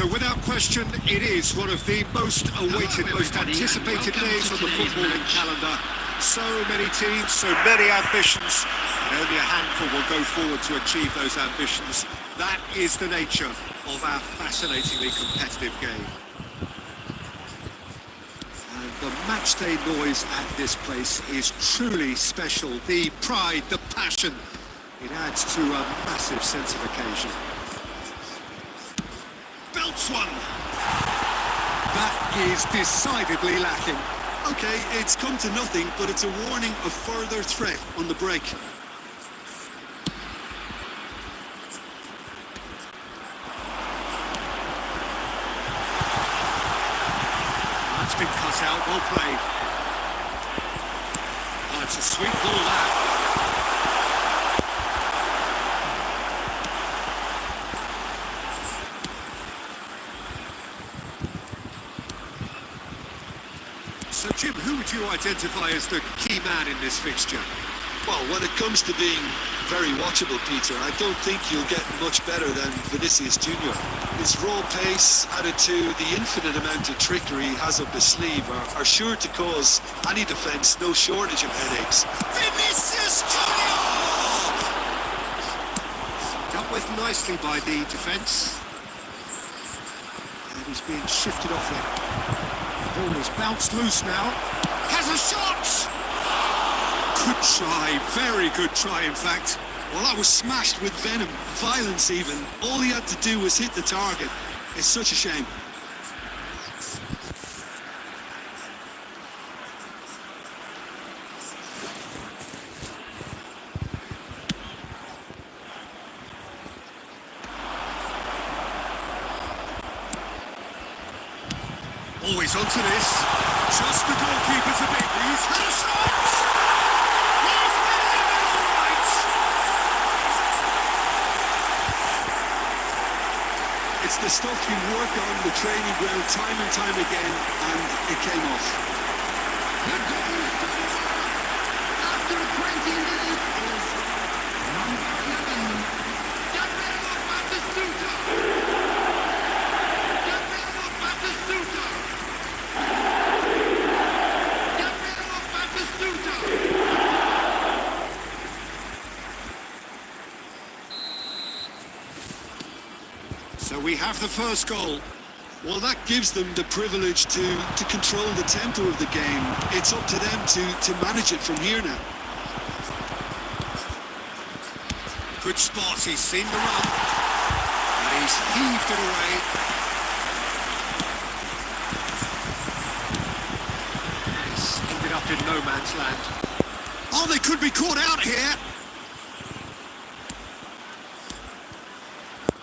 So without question, it is one of the most awaited, most anticipated days on the footballing calendar. So many teams, so many ambitions, and only a handful will go forward to achieve those ambitions. That is the nature of our fascinatingly competitive game. And the matchday noise at this place is truly special. The pride, the passion, it adds to a massive sense of occasion. Belts one! That is decidedly lacking. Okay, it's come to nothing, but it's a warning of further threat on the break. That's been cut out, well played. Oh, it's a sweet ball that. So Jim, who would you identify as the key man in this fixture? Well, when it comes to being very watchable, Peter, I don't think you'll get much better than Vinicius Jr. His raw pace, added to the infinite amount of trickery he has up his sleeve, are sure to cause any defence no shortage of headaches. Vinicius Jr! Dealt with nicely by the defence. And he's being shifted off there. Ball is bounced loose now. Has a shot! Good try, very good try in fact. Well, that was smashed with venom, violence even. All he had to do was hit the target. It's such a shame. Always onto this. Just the goalkeeper's a bit. He's had a shot! He's had it all right! It's the stuff you work on the training ground time and time again, and it came off. The goal after 20 minutes is number 11. Gabriel Batistuta. Gabriel Batistuta. Gabriel Batistuta. So we have the first goal. Well, that gives them the privilege to control the tempo of the game. It's up to them to manage it from here now. Good spot, he's seen the run. And he's heaved it away. It's ended up in no man's land. Oh, they could be caught out here.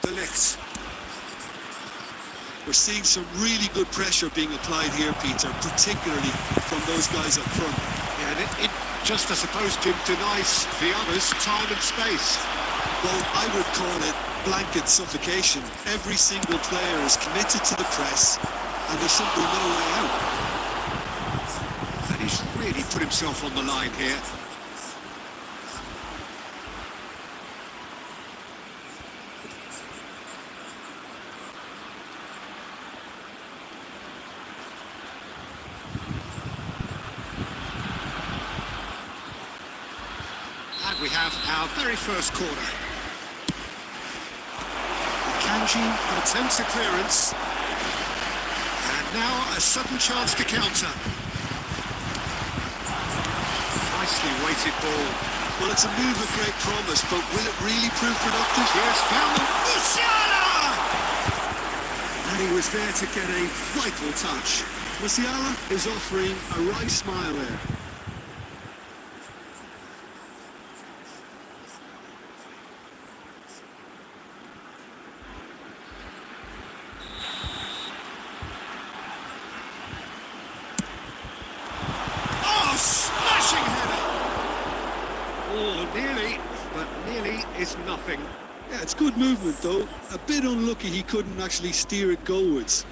The Licks. We're seeing some really good pressure being applied here, Peter, particularly from those guys up front. Yeah, and it just, I suppose, Jim, denies the others time and space. Well, I would call it blanket suffocation. Every single player is committed to the press, and there's simply no way out. And he's really put himself on the line here. And we have our very first corner. Kanji attempts a clearance. And now a sudden chance to counter. Nicely weighted ball. Well, it's a move of great promise, but will it really prove productive? Yes, found them. Musiala! And he was there to get a vital touch. Musiala is offering a right smile there. Oh, smashing header! Oh, nearly, but nearly is nothing. Yeah, it's good movement though. A bit unlucky he couldn't actually steer it goalwards.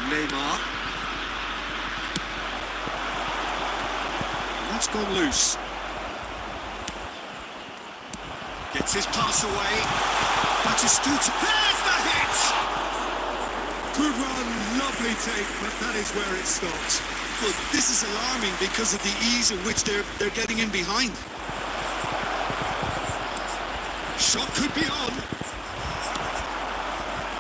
Neymar. gone loose. Gets his pass away. Batistuta. There's the hit! Good run, lovely take, but that is where it stops. But this is alarming because of the ease in which they're getting in behind. Shot could be on.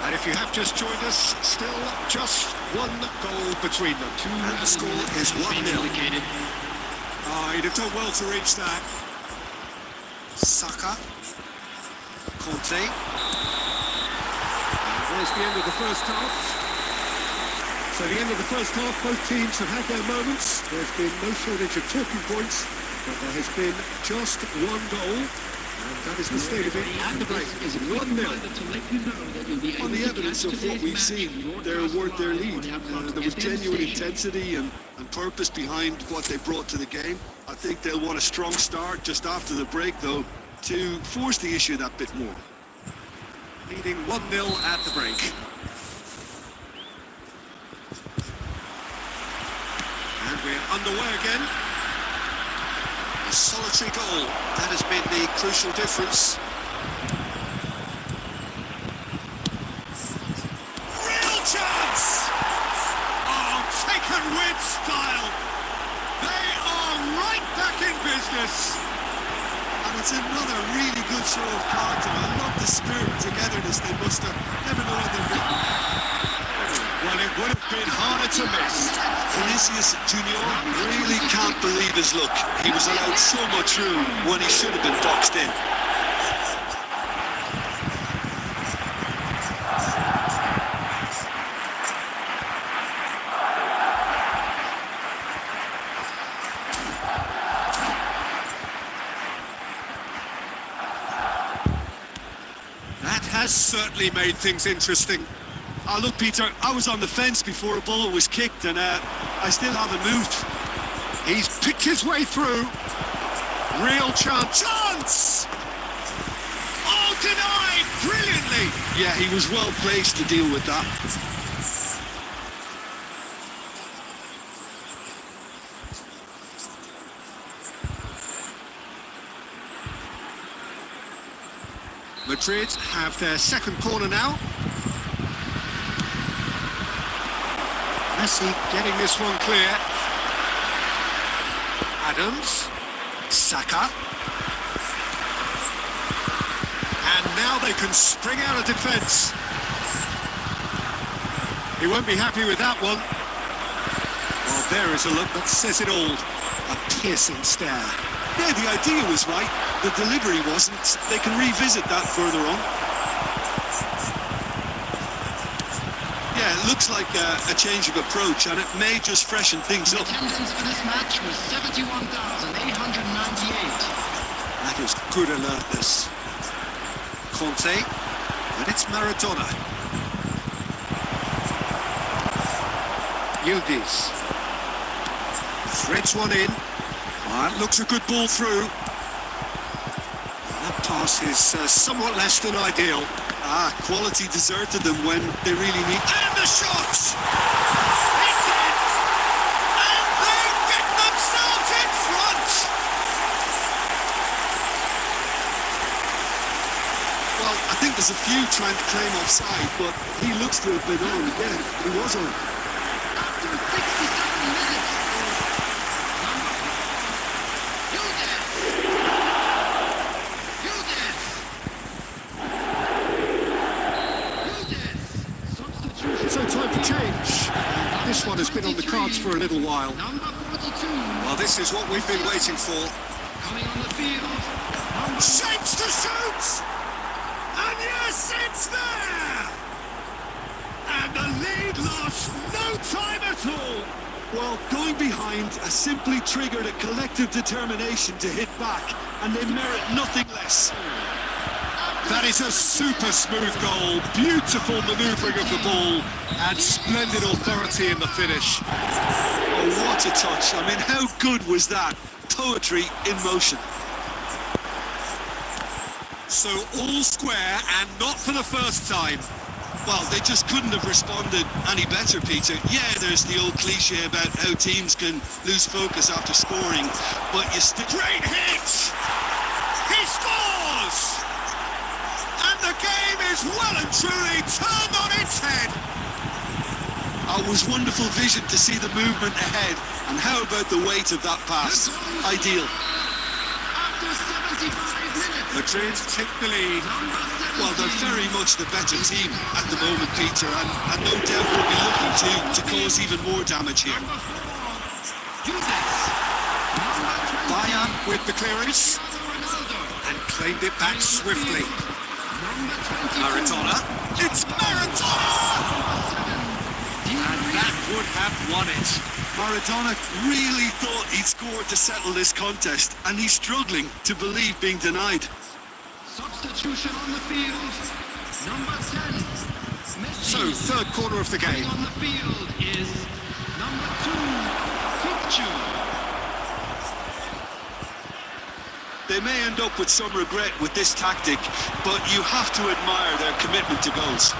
And if you have just joined us, still just one goal between them. And the score is 1-0. He'd have done well to reach that. Saka. Conte. And there's the end of the first half. So the end of the first half, both teams have had their moments. There's been no shortage of talking points, but there has been just one goal. And that is the state of it at the break. 1-0. On the evidence of what we've seen, they're worth their lead. There was genuine intensity and purpose behind what they brought to the game. I think they'll want a strong start just after the break, though, to force the issue that bit more. Leading 1-0 at the break. And we're underway again. A solitary goal. That has been the crucial difference. Real chance! Oh, taken with style. They are right back in business. And it's another really good show of character. I love the spirit and togetherness they must have. Never know when they've been. Well, it would have been harder to miss. Vinicius Junior really can't believe his luck. He was allowed so much room when he should have been boxed in. That has certainly made things interesting. Look, Peter, I was on the fence before a bullet was kicked, and I still haven't moved. He's picked his way through. Real chance. Chance! Oh, denied brilliantly. Yeah, he was well placed to deal with that. Madrid have their second corner now. Messi getting this one clear. Adams. Saka. And now they can spring out of defence. He won't be happy with that one. Well, there is a look that says it all. A piercing stare. Yeah, the idea was right. The delivery wasn't. They can revisit that further on. Yeah, it looks like a change of approach, and it may just freshen things up. Attendance for this match was 71,898. That is good alertness. Conte, and it's Maradona. Yildiz. Threads one in. That looks a good ball through. That pass is somewhat less than ideal. Quality deserted them when they really need. And the shot! It's in! And they get themselves in front! Well, I think there's a few trying to claim offside, but he looks to have been on again. He was on. After 67 minutes. So time for change. This one has been on the cards for a little while. Number 42. Well, this is what we've been waiting for. Coming on the field. Shapes to shoot! And yes, it's there! And the lead lost no time at all. Well, going behind has simply triggered a collective determination to hit back, and they merit nothing less. That is a super smooth goal, beautiful manoeuvring of the ball, and splendid authority in the finish. Oh, what a touch. I mean, how good was that? Poetry in motion. So all square, and not for the first time. Well, they just couldn't have responded any better, Peter. Yeah, there's the old cliche about how teams can lose focus after scoring, but you still... Great hit! He scores! And the game is well and truly turned on its head. It was wonderful vision to see the movement ahead, and how about the weight of that pass? Ideal. After 75 minutes. Madrid take the lead. Well, they're very much the better team at the moment, Peter, and no doubt will be looking to cause even more damage here. Bayern with the clearance and claimed it back swiftly. Maradona. It's Maradona! And that would have won it. Maradona really thought he'd scored to settle this contest, and he's struggling to believe being denied. Substitution on the field. Number 10. Messi. So, third corner of the game. On the field is number 2. Picture. They may end up with some regret with this tactic, but you have to admire their commitment to goals.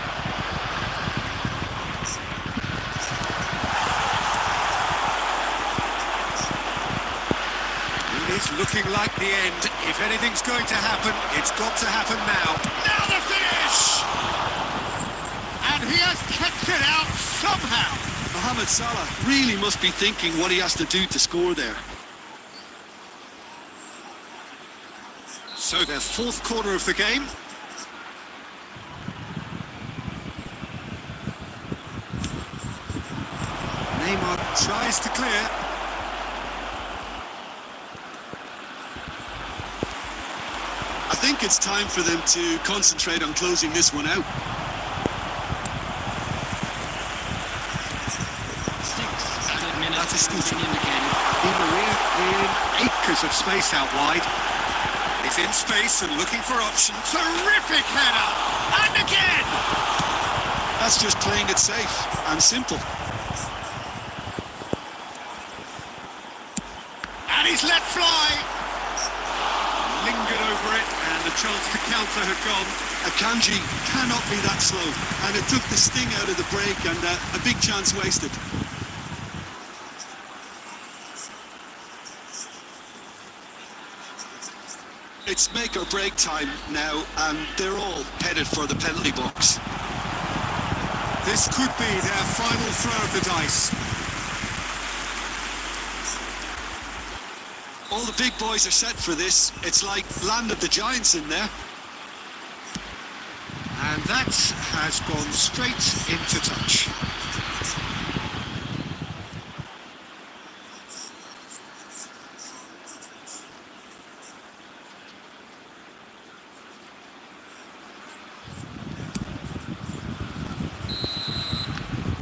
It's looking like the end. If anything's going to happen, it's got to happen now. Now the finish! And he has kept it out somehow. Mohamed Salah really must be thinking what he has to do to score there. So their fourth corner of the game. Neymar tries to clear. I think it's time for them to concentrate on closing this one out. 6 added minutes. That is good. Indicated. Di Maria in acres of space out wide. He's in space and looking for options. Terrific header! And again! That's just playing it safe and simple. And he's let fly! Lingered over it, and the chance to counter had gone. Akanji cannot be that slow, and it took the sting out of the break, and a big chance wasted. It's make or break time now, and they're all headed for the penalty box. This could be their final throw of the dice. All the big boys are set for this. It's like land of the giants in there. And that has gone straight into touch.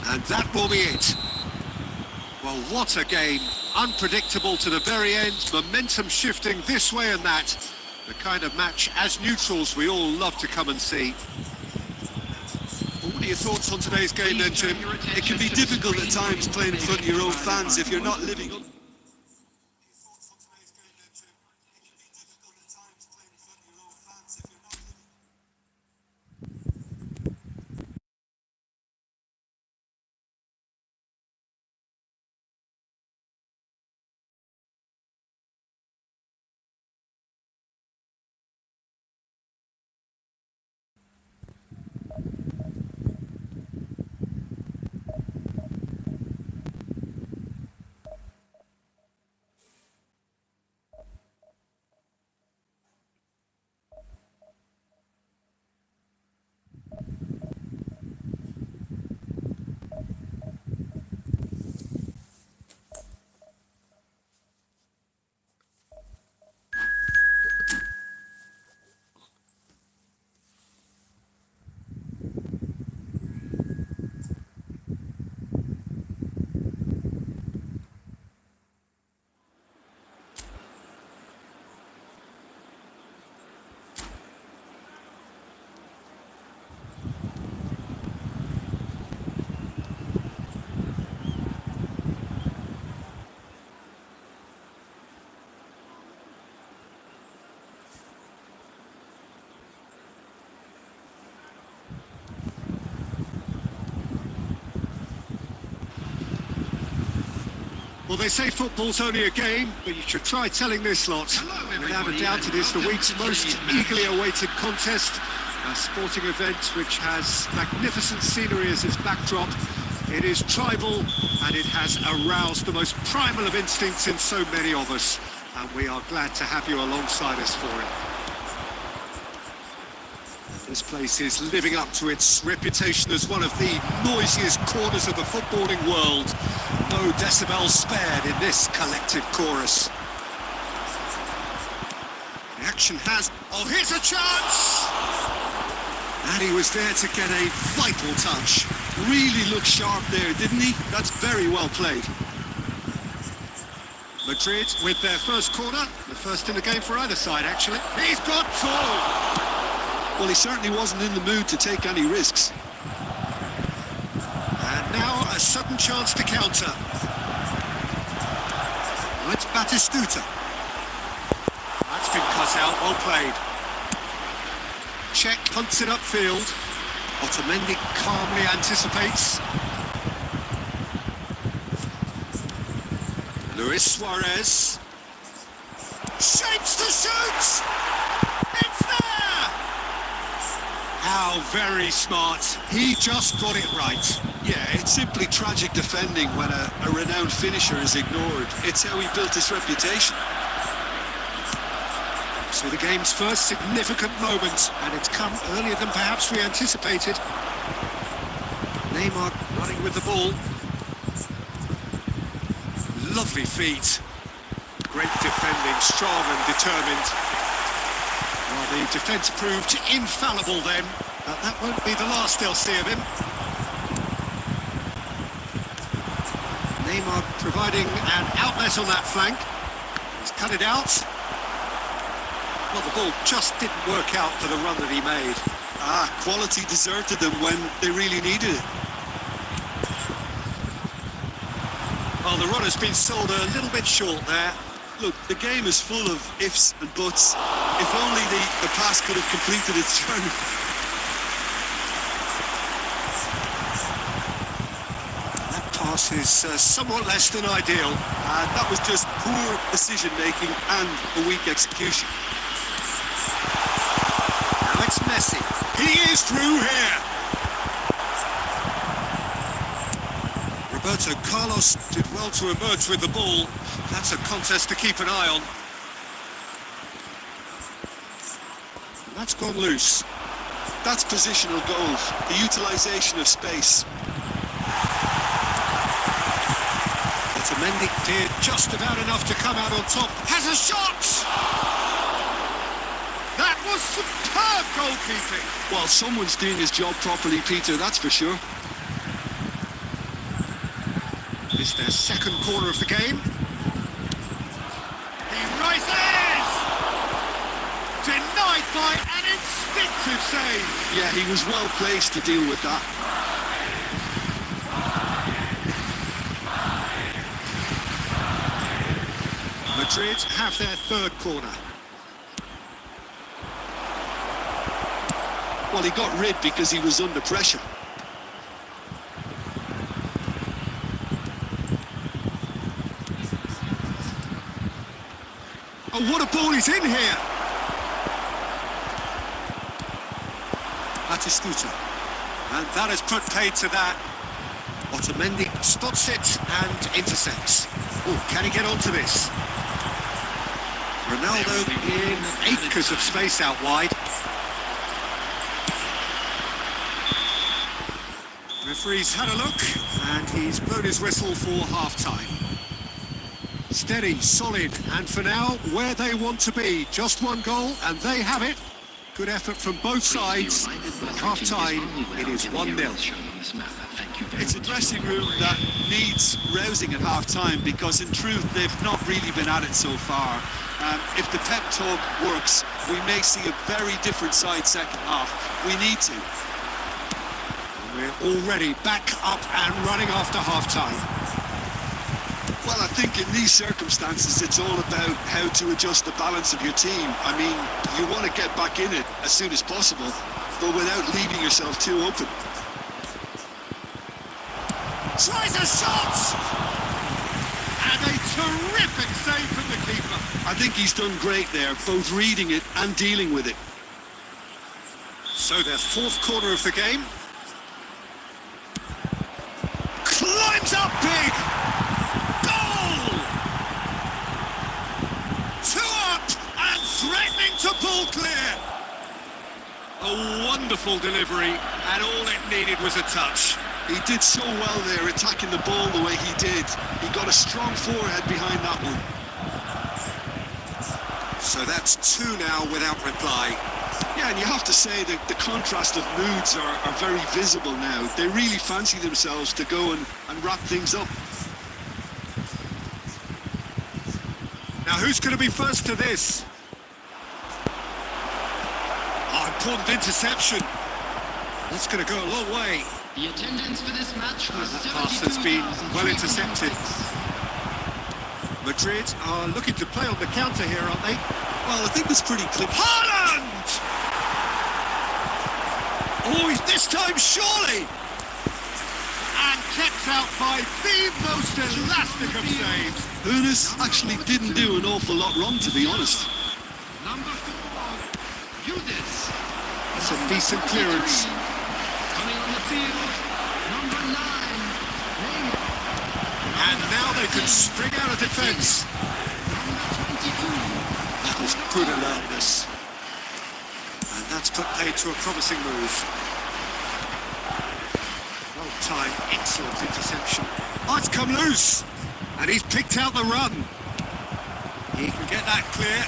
And that will be it. Well, what a game. Unpredictable to the very end, momentum shifting this way and that. The kind of match, as neutrals, we all love to come and see. Well, what are your thoughts on today's game then, Jim? It can be difficult at times playing in front of your own fans if you're not living up. Well, they say football's only a game, but you should try telling this lot. Without a doubt, it is the week's most eagerly awaited contest. A sporting event which has magnificent scenery as its backdrop. It is tribal, and it has aroused the most primal of instincts in so many of us. And we are glad to have you alongside us for it. This place is living up to its reputation as one of the noisiest corners of the footballing world. No decibels spared in this collective chorus. The action has... Oh, here's a chance! And he was there to get a vital touch. Really looked sharp there, didn't he? That's very well played. Madrid with their first corner. The first in the game for either side, actually. He's got two! Well, he certainly wasn't in the mood to take any risks. And now a sudden chance to counter. Now it's Batistuta. That's been cut out, well played. Czech punts it upfield. Otamendi calmly anticipates. Luis Suarez. Shapes to shoot! It's there! How very smart. He just got it right. Yeah, it's simply tragic defending when a renowned finisher is ignored. It's how he built his reputation. So the game's first significant moment, and it's come earlier than perhaps we anticipated. Neymar running with the ball. Lovely feet. Great defending, strong and determined. Well, the defence proved infallible then, but that won't be the last they'll see of him. Neymar providing an outlet on that flank. He's cut it out. Well, the ball just didn't work out for the run that he made. Quality deserted them when they really needed it. Well, the run has been sold a little bit short there. Look, the game is full of ifs and buts. If only the pass could have completed its journey. That pass is somewhat less than ideal. That was just poor decision-making and a weak execution. Now it's Messi. He is through here. Roberto Carlos did well to emerge with the ball. That's a contest to keep an eye on. And that's gone loose. That's positional goals, the utilisation of space. Otamendi did just about enough to come out on top. Has a shot! That was superb goalkeeping. Well, someone's doing his job properly, Peter, that's for sure. It's their second corner of the game. He rises! Denied by an instinctive save. Yeah, he was well placed to deal with that. Madrid have their third corner. Well, he got rid because he was under pressure. Oh, what a ball, he's in here! Batistuta. And that has put paid to that. Otamendi spots it and intercepts. Oh, can he get onto this? Ronaldo in acres of space out wide. Referee's had a look, and he's blown his whistle for half-time. Steady, solid, and for now, where they want to be. Just one goal, and they have it. Good effort from both sides. Half-time, it is 1-0. It's a dressing room that needs rousing at half-time because, in truth, they've not really been at it so far. If the pep talk works, we may see a very different side second half. We need to. We're already back up and running after half-time. Well, I think in these circumstances, it's all about how to adjust the balance of your team. I mean, you want to get back in it as soon as possible, but without leaving yourself too open. Tries a shot! And a terrific save from the keeper. I think he's done great there, both reading it and dealing with it. So their fourth corner of the game. Climbs up big! Goal! Two up and threatening to pull clear. A wonderful delivery, and all it needed was a touch. He did so well there, attacking the ball the way he did. He got a strong forehead behind that one. So that's two now without reply. Yeah, and you have to say that the contrast of moods are very visible now. They really fancy themselves to go and wrap things up. Now who's going to be first to this? Oh, important interception. That's going to go a long way. The attendance for this match was That pass has been well intercepted. 72,306. Madrid are looking to play on the counter here, aren't they? Well, I think it's pretty clear. Haaland! Oh, this time surely! And kept out by the most elastic of saves. Ernest actually didn't do an awful lot wrong, to be honest. Number 4, Udis. That's a decent clearance. Coming on the field, number 9, Neymar. And now they can spring out of defence. Number 22, That was good alertness. And that's put paid to a promising move. Well timed, excellent interception. Oh, it's come loose. And he's picked out the run. He can get that clear.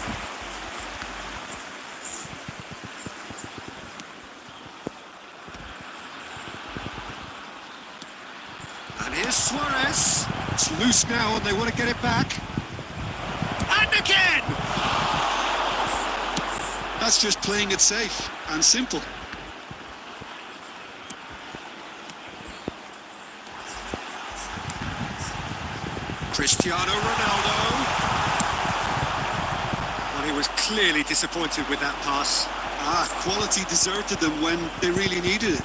And here's Suarez. It's loose now and they want to get it back. And again! That's just playing it safe and simple. Cristiano Ronaldo. Well, he was clearly disappointed with that pass. Quality deserted them when they really needed it.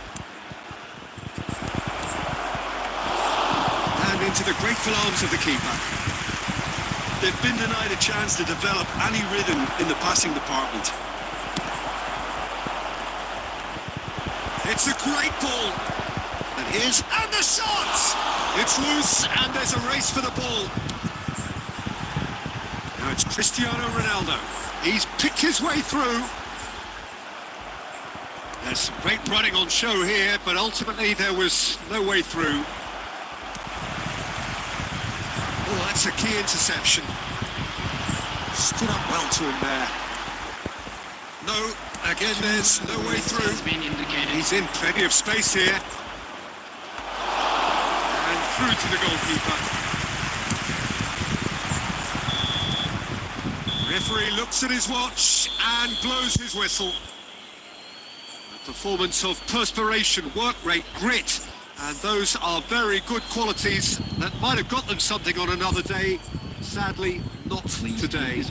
And into the grateful arms of the keeper. They've been denied a chance to develop any rhythm in the passing department. It's a great ball. And the shot! It's loose, and there's a race for the ball. Now it's Cristiano Ronaldo. He's picked his way through. There's some great running on show here, but ultimately there was no way through. Oh, that's a key interception. Stood up well to him there. No, again, there's no way Has through. been indicated. He's in plenty of space here. And through to the goalkeeper. Referee looks at his watch and blows his whistle. A performance of perspiration, work rate, grit. And those are very good qualities that might have got them something on another day. Sadly, not today.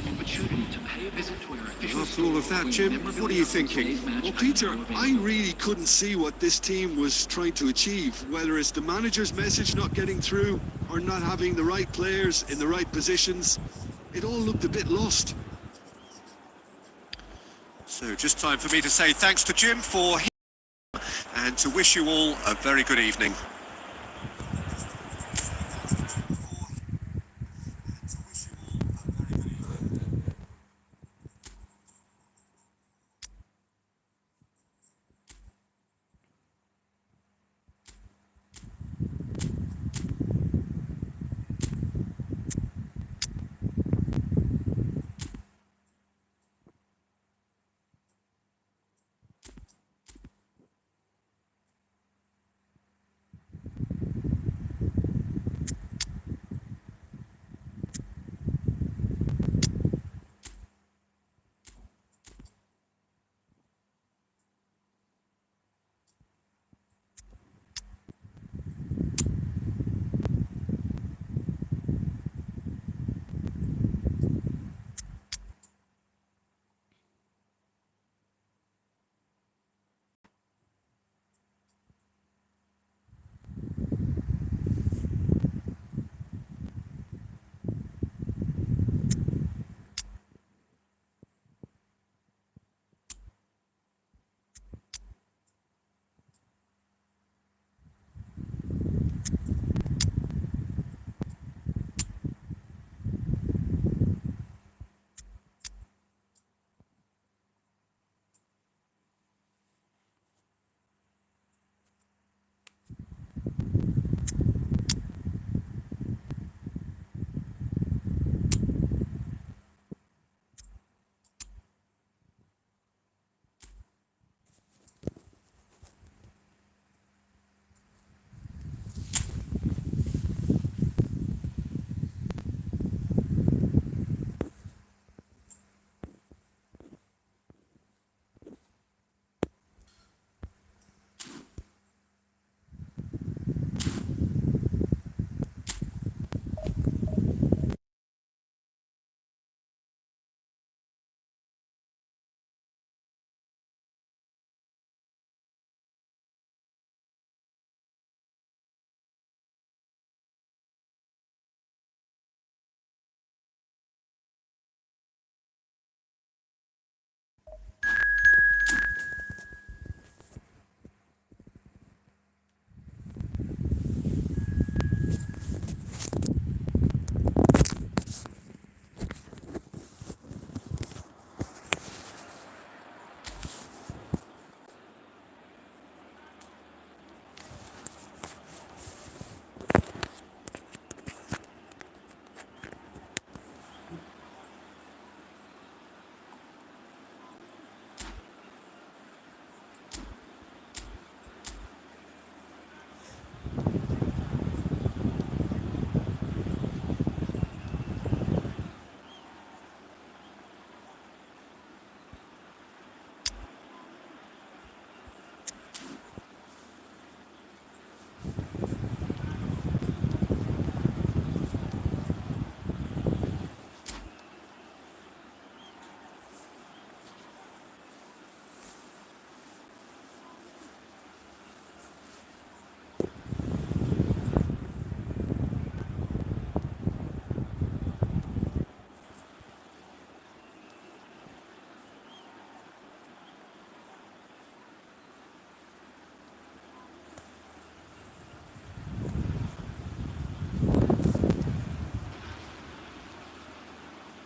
After all of that, Jim, what are you thinking? Well, Peter, I really couldn't see what this team was trying to achieve, whether it's the manager's message not getting through or not having the right players in the right positions. It all looked a bit lost. So just time for me to say thanks to Jim for him and to wish you all a very good evening.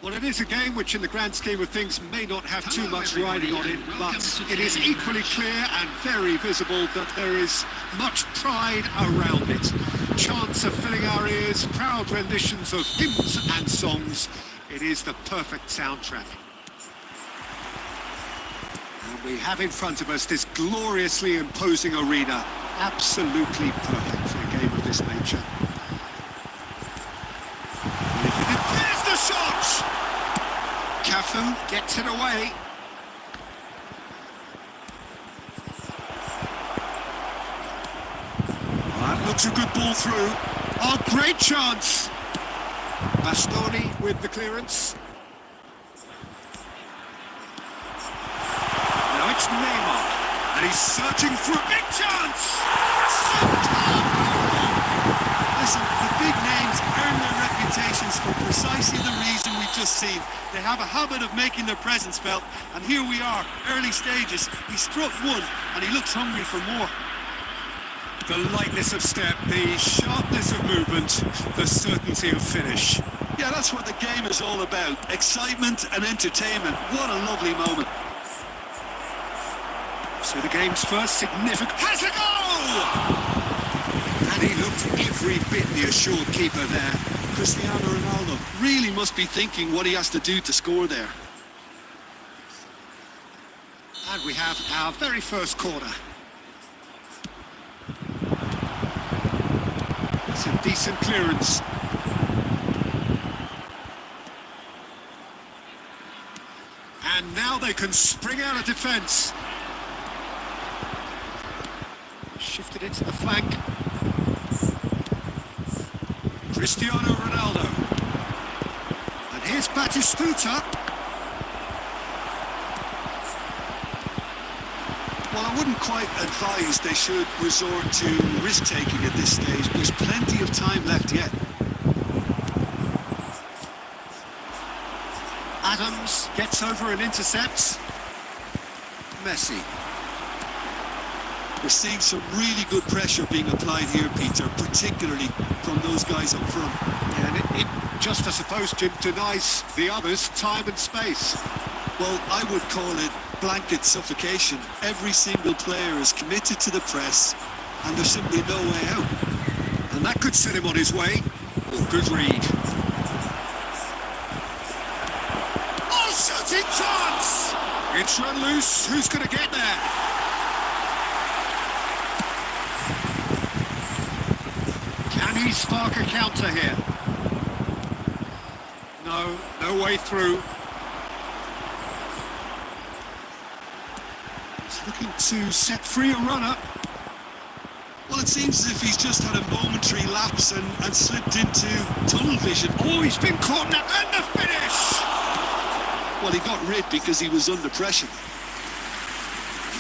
Well, it is a game which, in the grand scheme of things, may not have too much riding on it, but it is equally clear and very visible that there is much pride around it. Chants are filling our ears, proud renditions of hymns and songs. It is the perfect soundtrack. And we have in front of us this gloriously imposing arena, absolutely perfect for a game of this nature. There's the shot! Cafu gets it away. That looks a good ball through. Oh, great chance! Bastoni with the clearance. Now it's Neymar, and he's searching for a big chance! Listen, the big names earn their reputations for precisely the reason we've just seen. They have a habit of making their presence felt, and here we are, early stages. He struck one, and he looks hungry for more. The lightness of step, the sharpness of movement, the certainty of finish. Yeah, that's what the game is all about. Excitement and entertainment. What a lovely moment. So the game's first significant... Has a goal! And he looked every bit the assured keeper there. Cristiano Ronaldo really must be thinking what he has to do to score there. And we have our very first corner. It's a decent clearance. And now they can spring out of defence. Shifted it to the flank. Cristiano Ronaldo. And here's Batistuta. Well, I wouldn't quite advise they should resort to risk-taking at this stage. There's plenty of time left yet. Adams gets over and intercepts. Messi. We're seeing some really good pressure being applied here, Peter, particularly from those guys up front. Yeah, and it just, I suppose, Jim, denies the others time and space. Well, I would call it blanket suffocation. Every single player is committed to the press, and there's simply no way out. And that could set him on his way. Oh, good read. Oh, shooting chance! It's run loose. Who's going to get there? Can he spark a counter here? No, no way through. He's looking to set free a runner. Well, it seems as if he's just had a momentary lapse and slipped into tunnel vision. Oh, he's been caught now, and the finish! Well, he got rid because he was under pressure.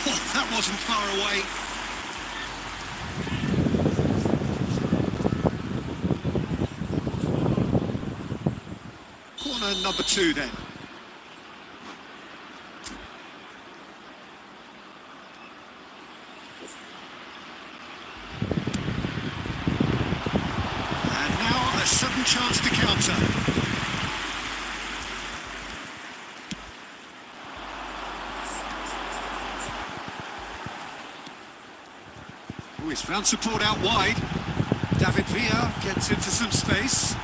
Oh, that wasn't far away. Corner number 2 then. And now a sudden chance to counter. Oh, he's found support out wide. David Villa gets into some space.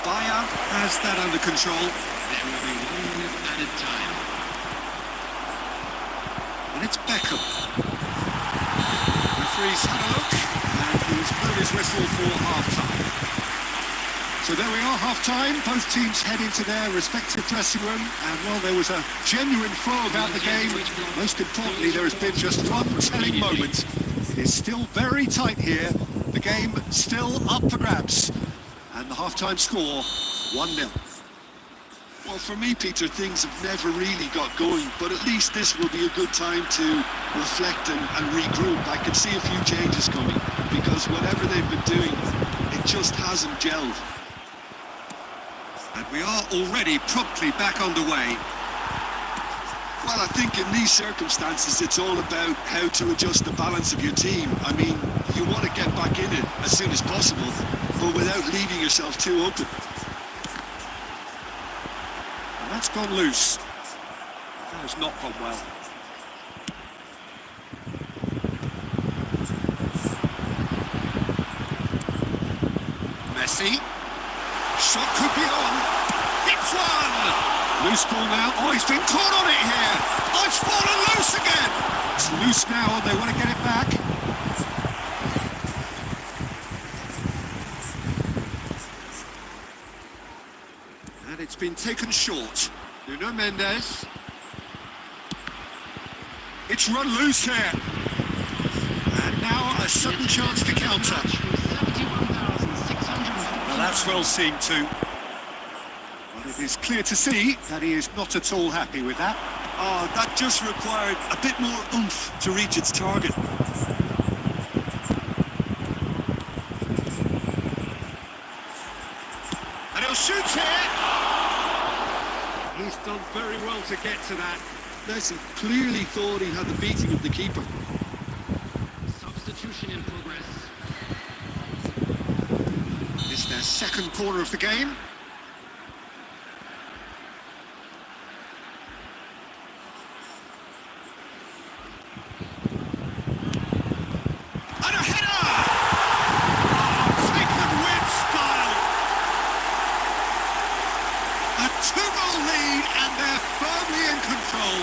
Bayer has that under control. There will be 1 minute added time. And it's Beckham. Referee's had a look, and he's blown his whistle for half-time. So there we are, half-time. Both teams head into their respective dressing room. And, well, there was a genuine flow about the game. Most importantly, there has been just one telling moment. It is still very tight here. The game still up for grabs. And the half-time score, 1-0. Well, for me, Peter, things have never really got going, but at least this will be a good time to reflect and regroup. I can see a few changes coming, because whatever they've been doing, it just hasn't gelled. And we are already promptly back underway. Well, I think in these circumstances, it's all about how to adjust the balance of your team. I mean, you want to get back in it as soon as possible, but without leaving yourself too open. And that's gone loose. That has not gone well. Messi. Shot could be on. Hits one! Loose ball now. Oh, he's been caught on it here. Oh, it's fallen loose again. It's loose now and they want to get it back. And it's been taken short. Nuno Mendes. It's run loose here. And now a sudden chance to counter. Well, that's well seen too. But it is clear to see that he is not at all happy with that. Oh, that just required a bit more oomph to reach its target. And he'll shoot here. He's done very well to get to that. Messi clearly thought he had the beating of the keeper. Substitution in progress. It's their second corner of the game. And a header! Oh, taken with style. A 2-goal lead and they're firmly in control.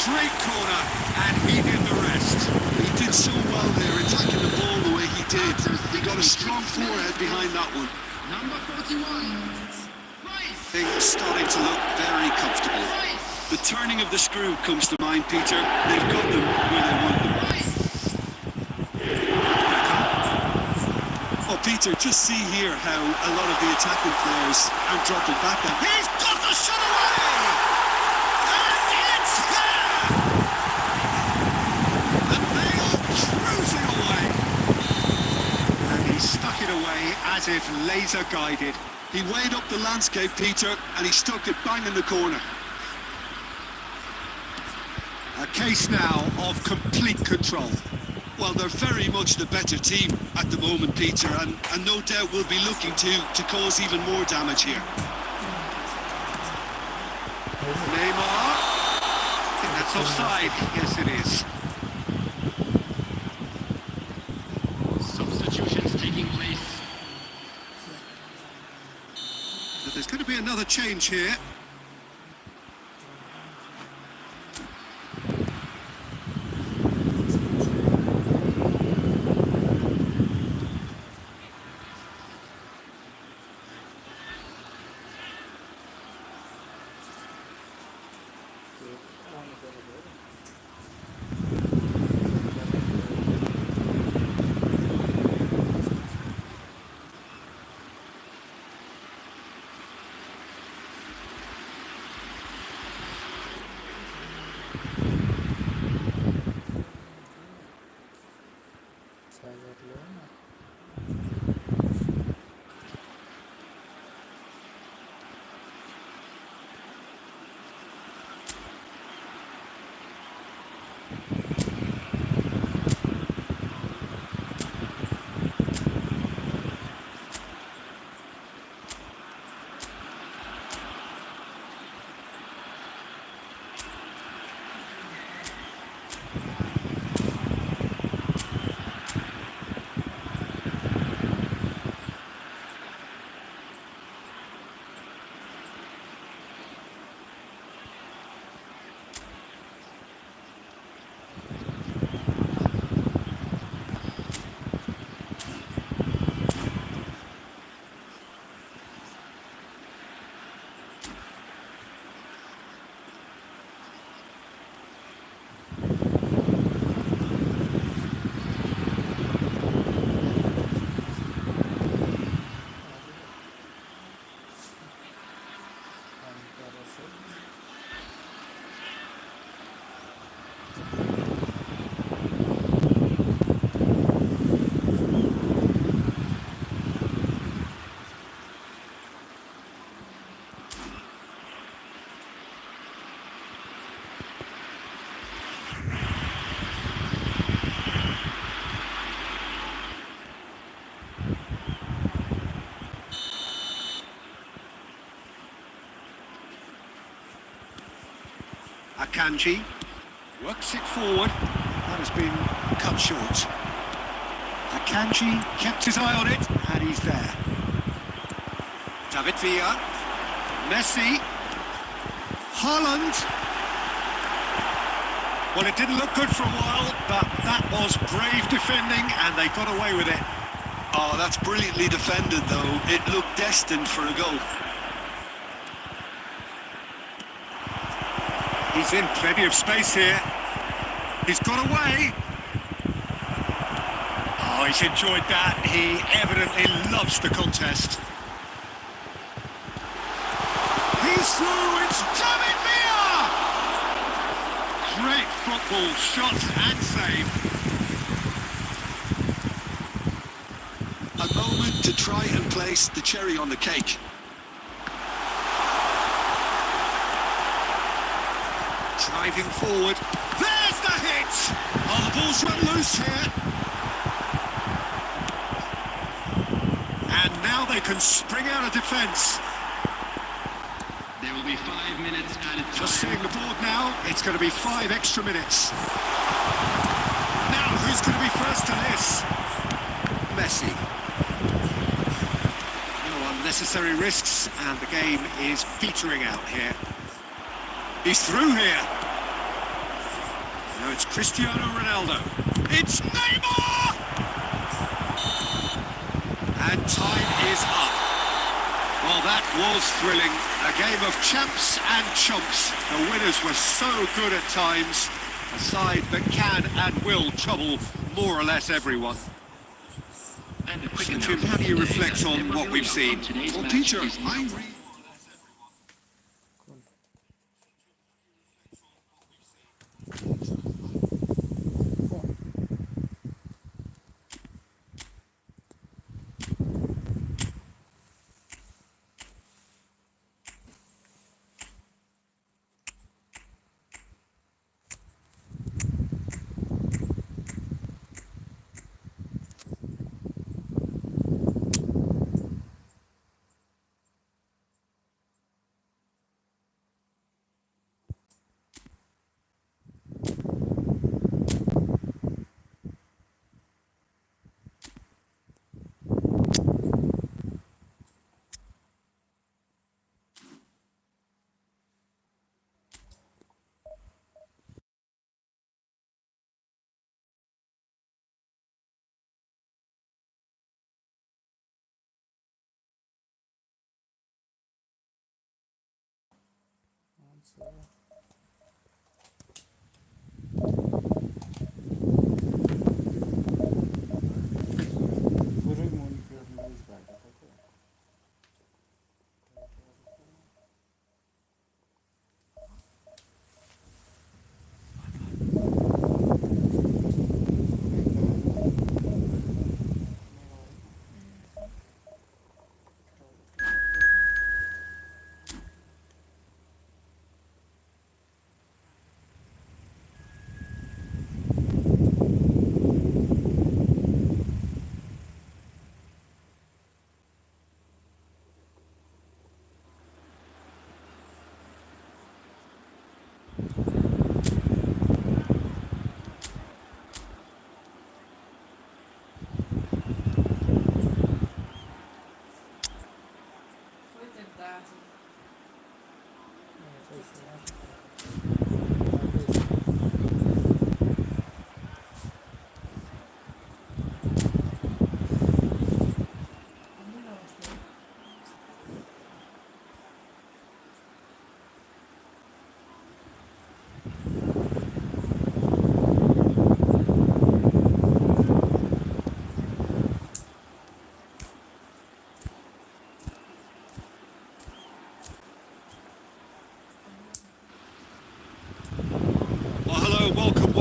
Great corner and he did the rest. He did so well there, attacking the ball the way he did. He got a strong forehead behind that one. Number 41. Rice. Things starting to look very comfortable. Rice. The turning of the screw comes to mind, Peter. They've got them where they want them. Rice. Oh, Peter, just see here how a lot of the attacking players are dropping back now. He's got the shot away! And it's there! And they are cruising away. And he stuck it away as if laser guided. He weighed up the landscape, Peter, and he stuck it bang in the corner. A case now of complete control. Well, they're very much the better team at the moment, Peter, and no doubt will be looking to cause even more damage here. Neymar. I think that's offside. Yes, it is. Substitutions taking place. But there's going to be another change here. Akanji works it forward. That has been cut short. Akanji kept his eye on it, and he's there. David Villa, Messi, Haaland. Well, it didn't look good for a while, but that was brave defending, and they got away with it. Oh, that's brilliantly defended, though. It looked destined for a goal. He's in plenty of space here. He's got away. Oh, he's enjoyed that. He evidently loves the contest. He's through. It's David Villa! Great football, shot and save. A moment to try and place the cherry on the cake. Driving forward. There's the hit! Oh, the ball's run loose here. And now they can spring out of defence. There will be 5 minutes added time. Just seeing the board now, it's going to be 5 extra minutes. Now, who's going to be first to this? Messi. No unnecessary risks, and the game is petering out here. He's through here. Now it's Cristiano Ronaldo. It's Neymar! And time is up. Well, that was thrilling. A game of champs and chumps. The winners were so good at times. A side that can and will trouble more or less everyone. And a quick So, Tim, how do you reflect on what we've seen? Well, Peter,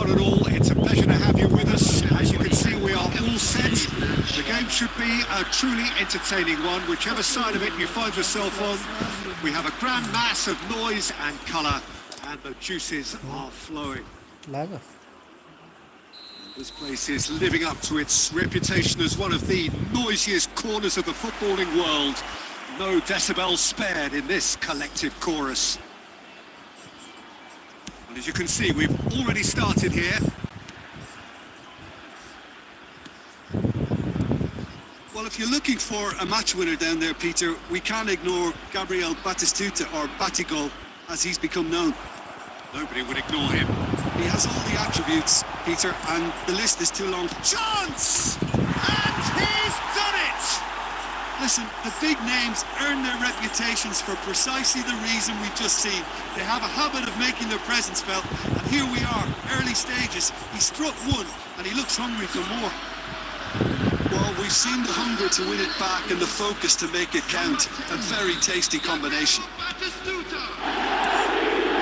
one and all, it's a pleasure to have you with us. As you can see, we are all set. The game should be a truly entertaining one, whichever side of it you find yourself on. We have a grand mass of noise and colour, and the juices are flowing. Laga. This place is living up to its reputation as one of the noisiest corners of the footballing world. No decibels spared in this collective chorus. And as you can see, we've already started here. Well, if you're looking for a match winner down there, Peter, we can't ignore Gabriel Batistuta, or Batigol, as he's become known. Nobody would ignore him. He has all the attributes, Peter, and the list is too long. Chance! And he's done it! Listen, the big names earn their reputations for precisely the reason we've just seen. They have a habit of making their presence felt, and here we are, early stages. He struck one, and he looks hungry for more. Well, we've seen the hunger to win it back and the focus to make it count. A very tasty combination.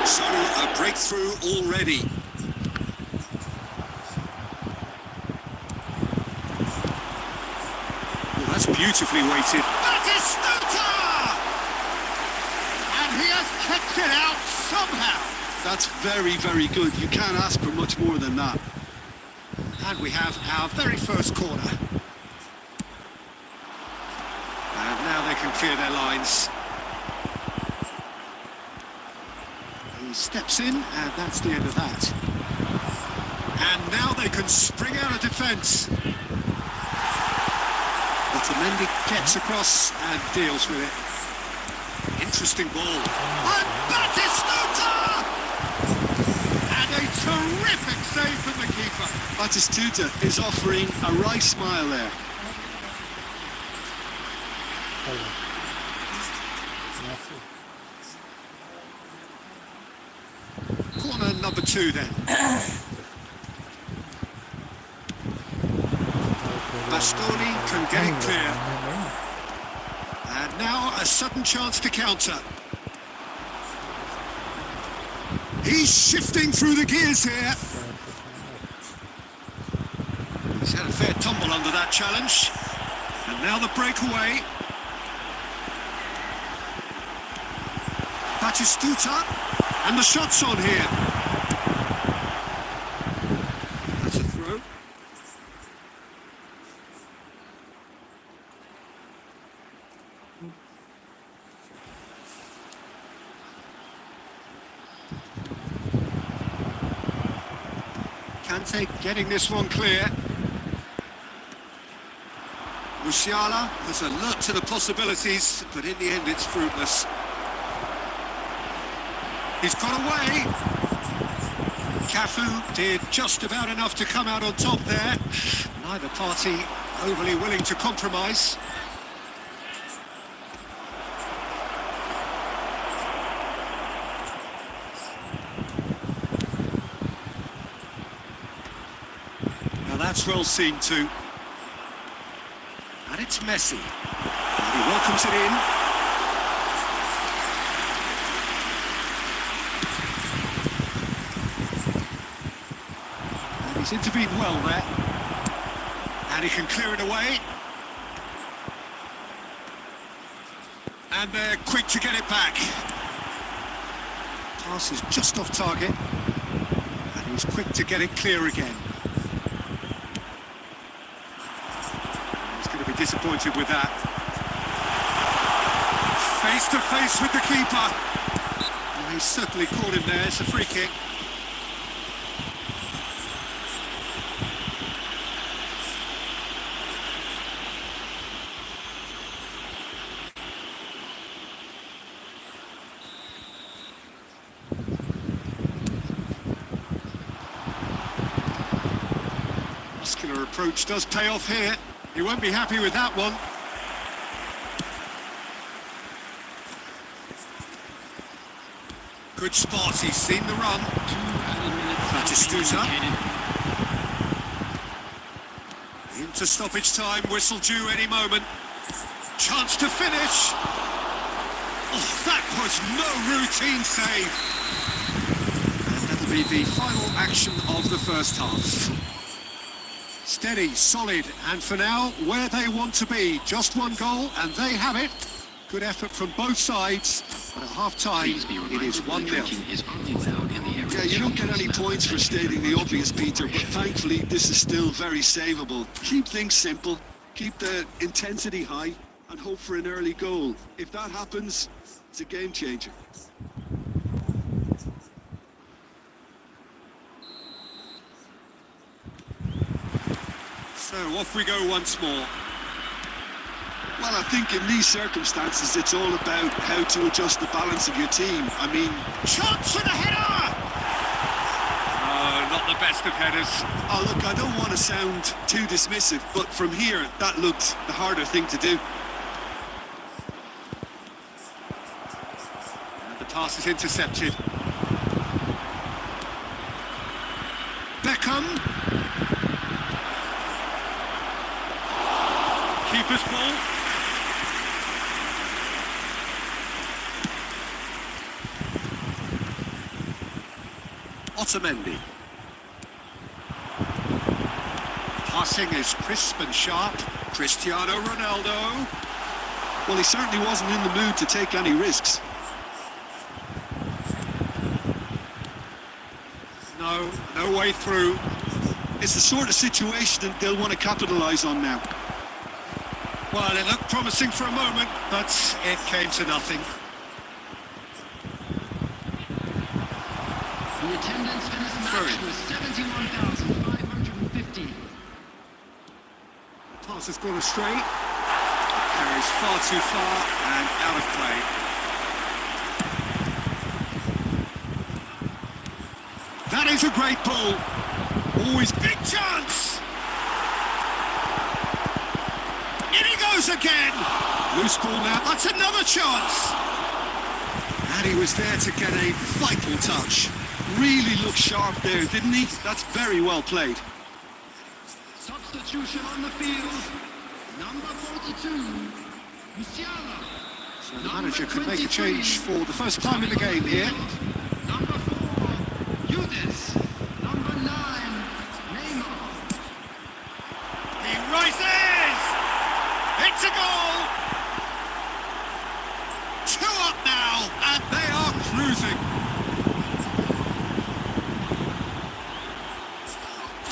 So, a breakthrough already. Well, that's beautifully weighted. Batistuta! And he has kicked it out somehow. That's very, very good. You can't ask for much more than that. And we have our very first corner. And now they can clear their lines. He steps in, and that's the end of that. And now they can spring out of defence. Otamendi gets across and deals with it. Interesting ball. And Batistuta! And a terrific save from the keeper. Batistuta is offering a wry smile there. Corner number 2 then. Bastoni can get it clear. And now a sudden chance to counter. He's shifting through the gears here. He's had a fair tumble under that challenge. And now the breakaway. Batistuta. And the shot's on here. That's a throw. Kante getting this one clear. Musiala has alert to the possibilities, but in the end it's fruitless. He's got away. Cafu did just about enough to come out on top there. Neither party overly willing to compromise. Now that's well seen too. And it's Messi. He welcomes it in. He's intervened well there. And he can clear it away. And they're quick to get it back. Pass is just off target. And he's quick to get it clear again. He's going to be disappointed with that. Face to face with the keeper. Well, he's certainly caught him there. It's a free kick. Muscular approach does pay off here. He won't be happy with that one. Good spot, he's seen the run. Batistuta. Into stoppage time, whistle due any moment. Chance to finish. Oh, that was no routine save. And that'll be the final action of the first half. Steady, solid, and for now, where they want to be. Just one goal, and they have it. Good effort from both sides, but at half-time, it is 1-0. Yeah, you don't get any points for stating the obvious, Peter, but thankfully this is still very savable. Keep things simple, keep the intensity high, and hope for an early goal. If that happens, it's a game changer. So off we go once more. Well, I think in these circumstances, it's all about how to adjust the balance of your team. I mean, Chance for the header! Oh, not the best of headers. oh look, I don't want to sound too dismissive, but from here, that looked the harder thing to do. And the pass is intercepted. Beckham. Keeper's ball. Otamendi. Passing is crisp and sharp. Cristiano Ronaldo. Well, he certainly wasn't in the mood to take any risks. No way through. It's the sort of situation that they'll want to capitalise on now. Well, it looked promising for a moment, but it came to nothing. The attendance for this match was 71,550. Pass has gone astray. Carries far too far and out of play. That is a great ball. Always big chance. In he goes again. Loose ball now. That's another chance. And he was there to get a vital touch. Really looked sharp there, didn't he? That's very well played. Substitution on the field. Number 42, Musiala. So the manager could make a change for the first time in the game here. Number 4, Yudes. Number 9, Neymar. He rises! It's a goal! 2 up now, and they are cruising.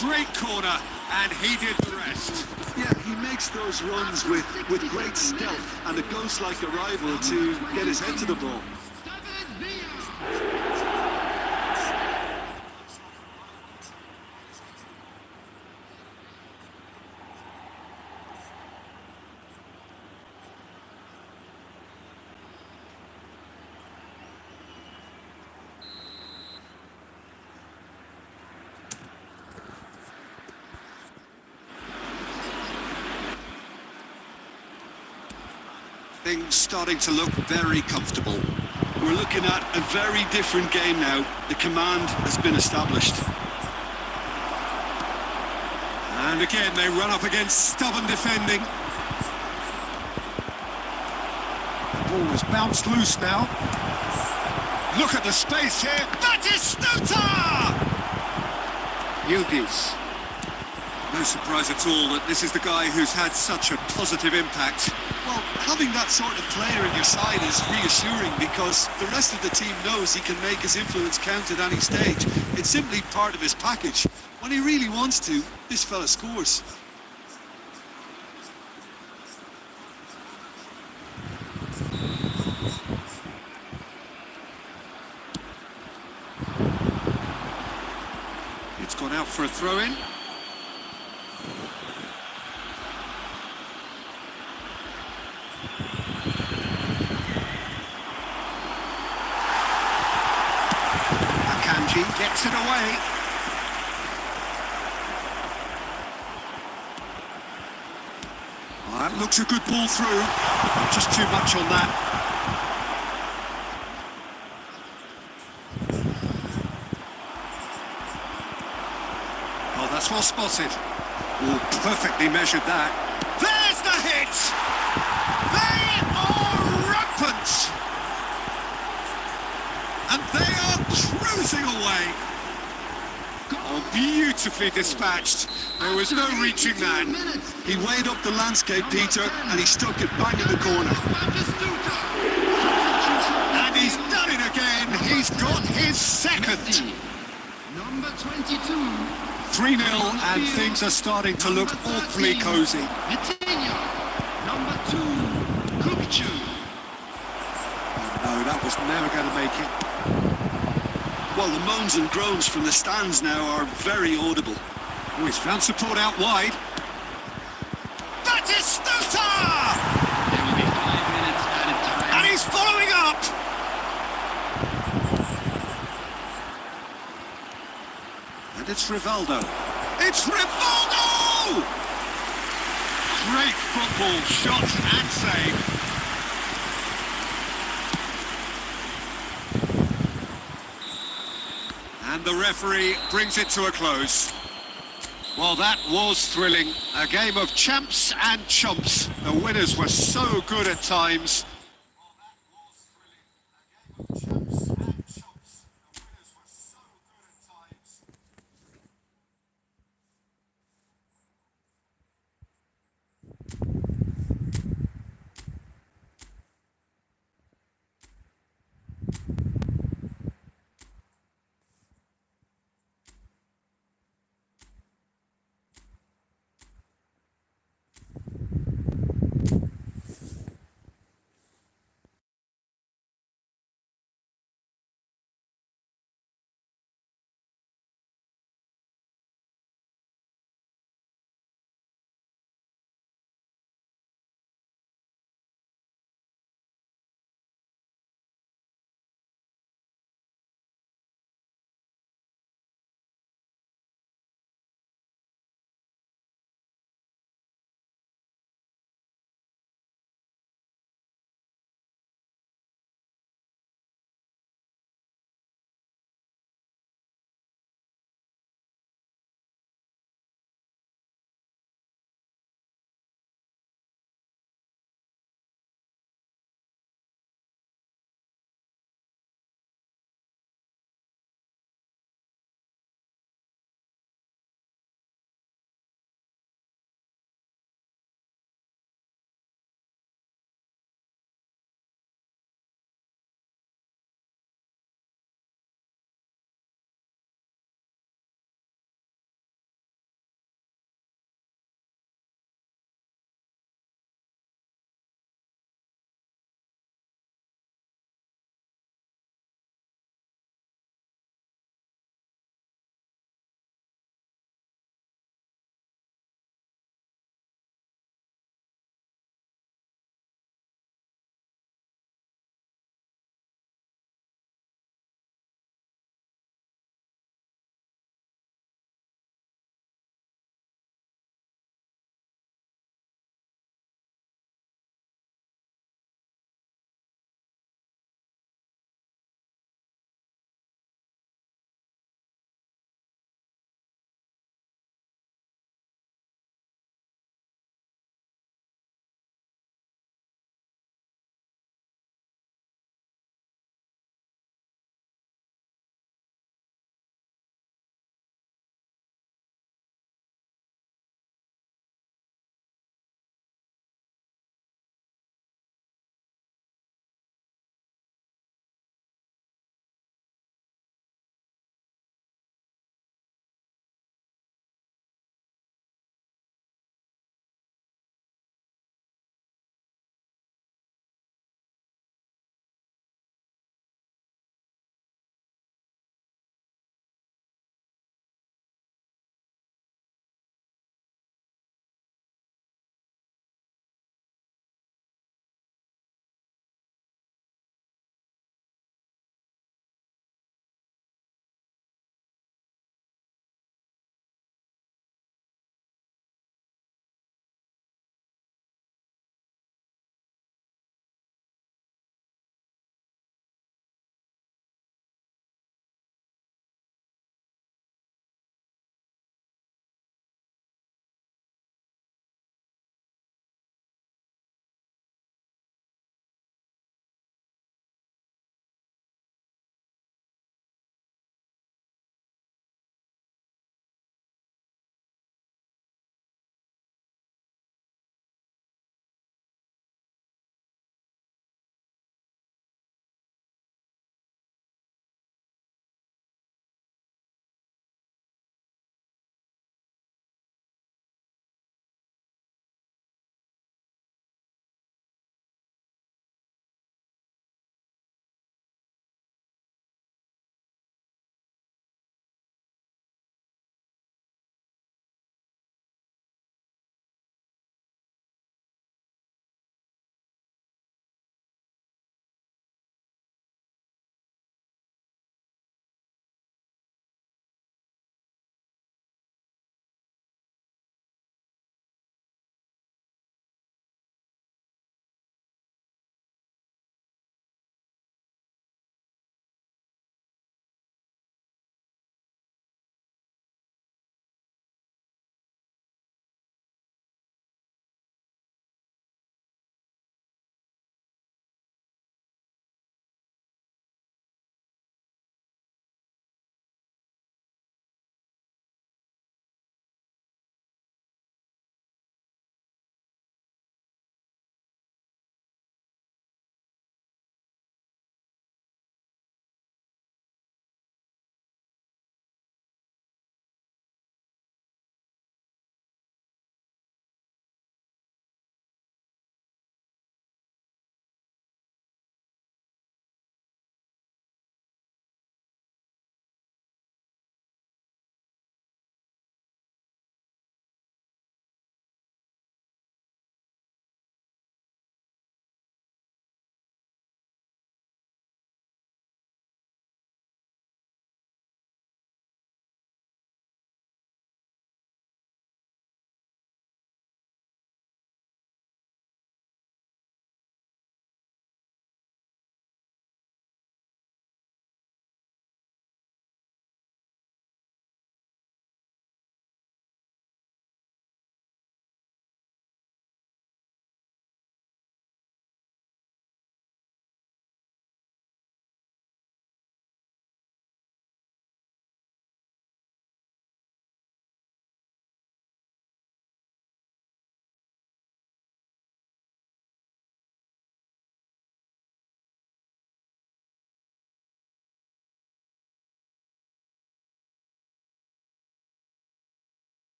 Great corner, and he did the rest. Yeah, he makes those runs with great stealth and a ghost-like arrival to get his head to the ball. David Villa. Things starting to look very comfortable. We're looking at a very different game now. The command has been established. And again, they run up against stubborn defending. The ball has bounced loose now. Look at the space here. That is Stuta! Yildiz. No surprise at all that this is the guy who's had such a positive impact. Well, having that sort of player in your side is reassuring because the rest of the team knows he can make his influence count at any stage. It's simply part of his package. When he really wants to, this fella scores. It's gone out for a throw-in. Gets it away. Well, that looks a good ball through. Just too much on that. Oh, that's well spotted. Oh, perfectly measured that. There's the hit! They are rampant! And they are cruising away. Oh, beautifully dispatched. There was no reaching that. He weighed up the landscape, Peter, and he stuck it bang in the corner. And he's done it again. He's got his second. Number 22. 3-0, and things are starting to look awfully cosy. Vitinha. Number 2. Kupchu. No, that was never going to make it. Well, the moans and groans from the stands now are very audible. Oh, he's found support out wide. Batistuta! There will be 5 minutes added time. And he's following up! And it's Rivaldo. It's Rivaldo! Great football, shot and save. And the referee brings it to a close. Well, that was thrilling. A game of champs and chumps. The winners were so good at times.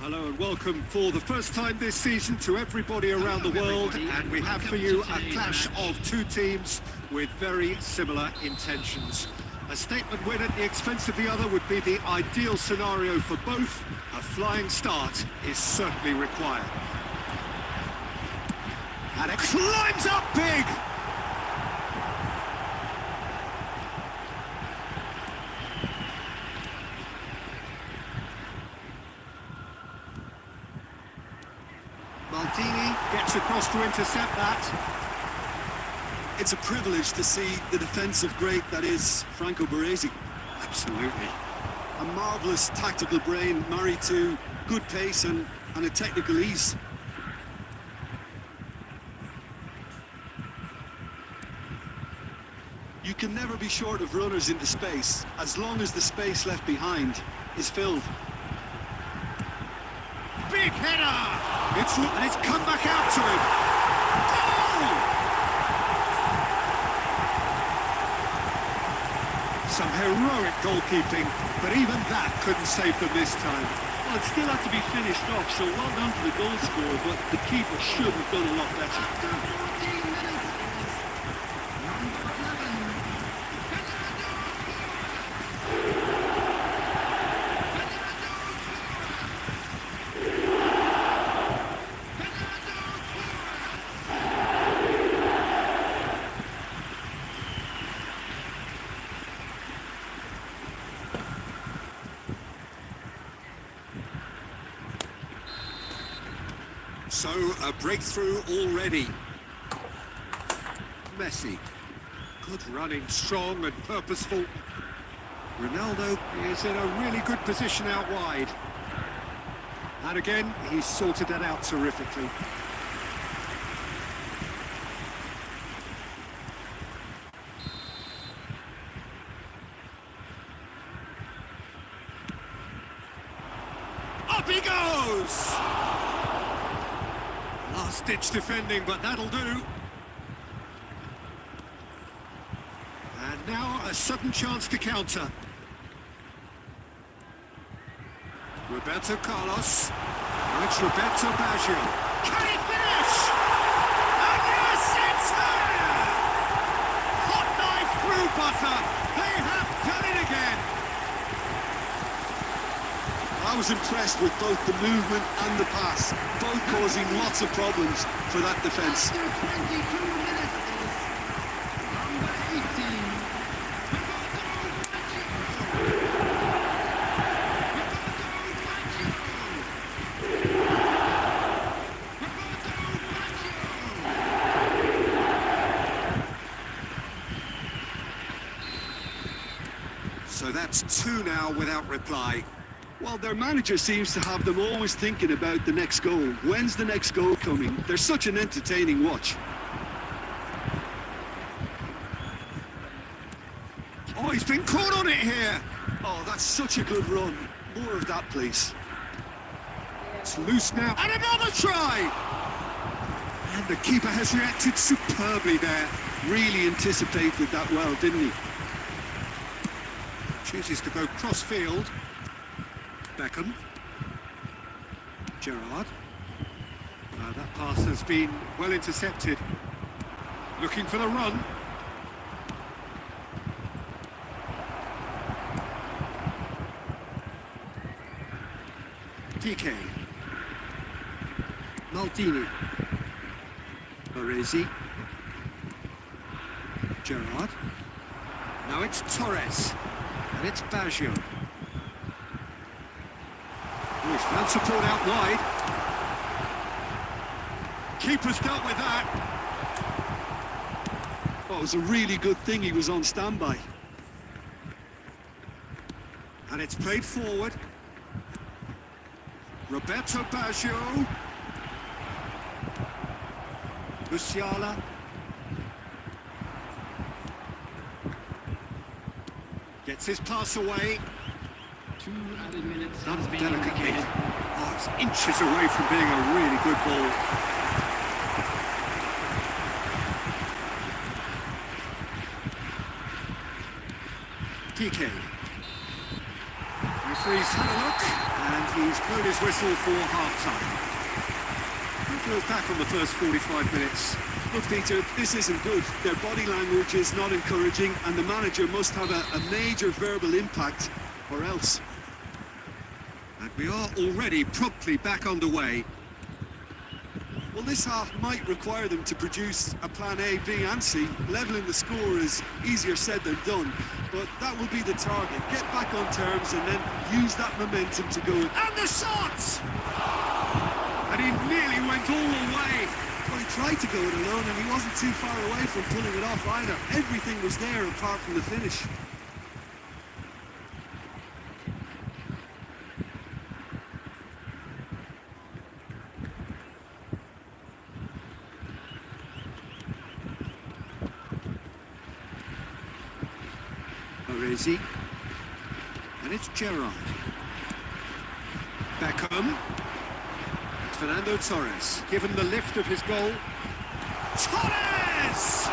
Hello and welcome for the first time this season to everybody around the world, and we have for you a clash of two teams with very similar intentions. A statement win at the expense of the other would be the ideal scenario for both. A flying start is certainly required. And it climbs up big! Maldini gets across to intercept that. It's a privilege to see the defensive great that is Franco Baresi. Absolutely. A marvellous tactical brain married to good pace and a technical ease. You can never be short of runners into space, as long as the space left behind is filled. Big header! And it's come back out to him. Goal! Some heroic goalkeeping, but even that couldn't save them this time. Well, it still had to be finished off, so well done to the goal scorer, but the keeper should have done a lot better. After 14 minutes, number 11, So, a breakthrough already. Messi. Good running, strong and purposeful. Ronaldo is in a really good position out wide. And again, he's sorted that out terrifically. Up he goes! Last-ditch defending, but that'll do. And now a sudden chance to counter. Roberto Carlos. Now it's Roberto Baggio. Can he finish? And yes, it's there! Hot knife through butter. They have done it again. I was impressed with both the movement and the pass, both causing lots of problems for that defence. after 22 minutes, number 18, So that's two now without reply. Well, their manager seems to have them always thinking about the next goal. When's the next goal coming? They're such an entertaining watch. Oh, he's been caught on it here. Oh, that's such a good run. More of that, please. It's loose now. And another try! And the keeper has reacted superbly there. Really anticipated that well, didn't he? Chooses to go cross-field. Beckham. Gerrard. That pass has been well intercepted. Looking for the run. DK. Maldini. Baresi. Gerrard. Now it's Torres. And it's Baggio. Oh, he's found support out wide. Keeper's dealt with that. Oh, it was a really good thing he was on standby. And it's played forward. Roberto Baggio. Musiala. Gets his pass away. 2 added minutes Done has been delicately. indicated. Oh, it's inches away from being a really good ball. DK. Referee's had a look, and he's blown his whistle for half-time. We'll look back on the first 45 minutes. Look, Peter, this isn't good. Their body language is not encouraging, and the manager must have a major verbal impact, or else. And we are already promptly back underway. Well, this half might require them to produce a plan A, B and C. Levelling the score is easier said than done, but that will be the target. Get back on terms and then use that momentum to go. And the shot! And he nearly went all the way. Well, he tried to go it alone and he wasn't too far away from pulling it off either. Everything was there apart from the finish. Orezi. And it's Gerrard. Beckham. Fernando Torres, given the lift of his goal. Torres!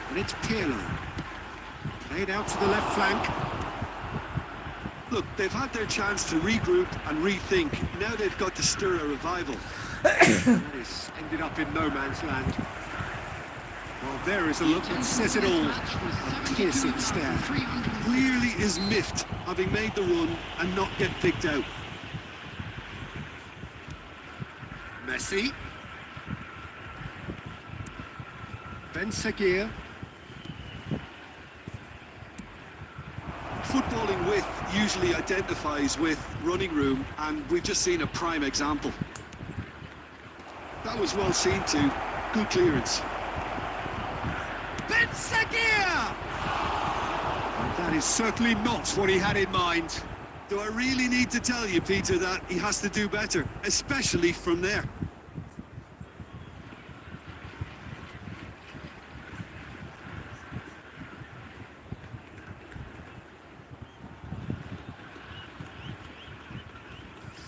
And it's Pirlo. Played out to the left flank. Look, they've had their chance to regroup and rethink. Now they've got to stir a revival. This ended up in no man's land. Well, there is a look that says it all. A piercing stare. Clearly is miffed, having made the run and not get picked out. Messi. Ben Seguir. Footballing width usually identifies with running room, and we've just seen a prime example. That was well seen too. Good clearance. Ben Seguir! And that is certainly not what he had in mind. Do I really need to tell you, Peter, that he has to do better, especially from there?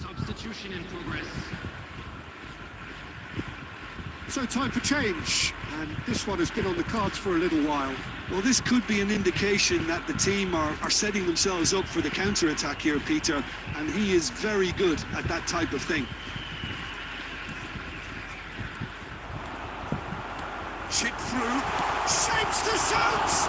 Substitution in progress. So time for change, and this one has been on the cards for a little while. Well, this could be an indication that the team are setting themselves up for the counter-attack here, Peter, and he is very good at that type of thing. Chip through, shapes to shoot!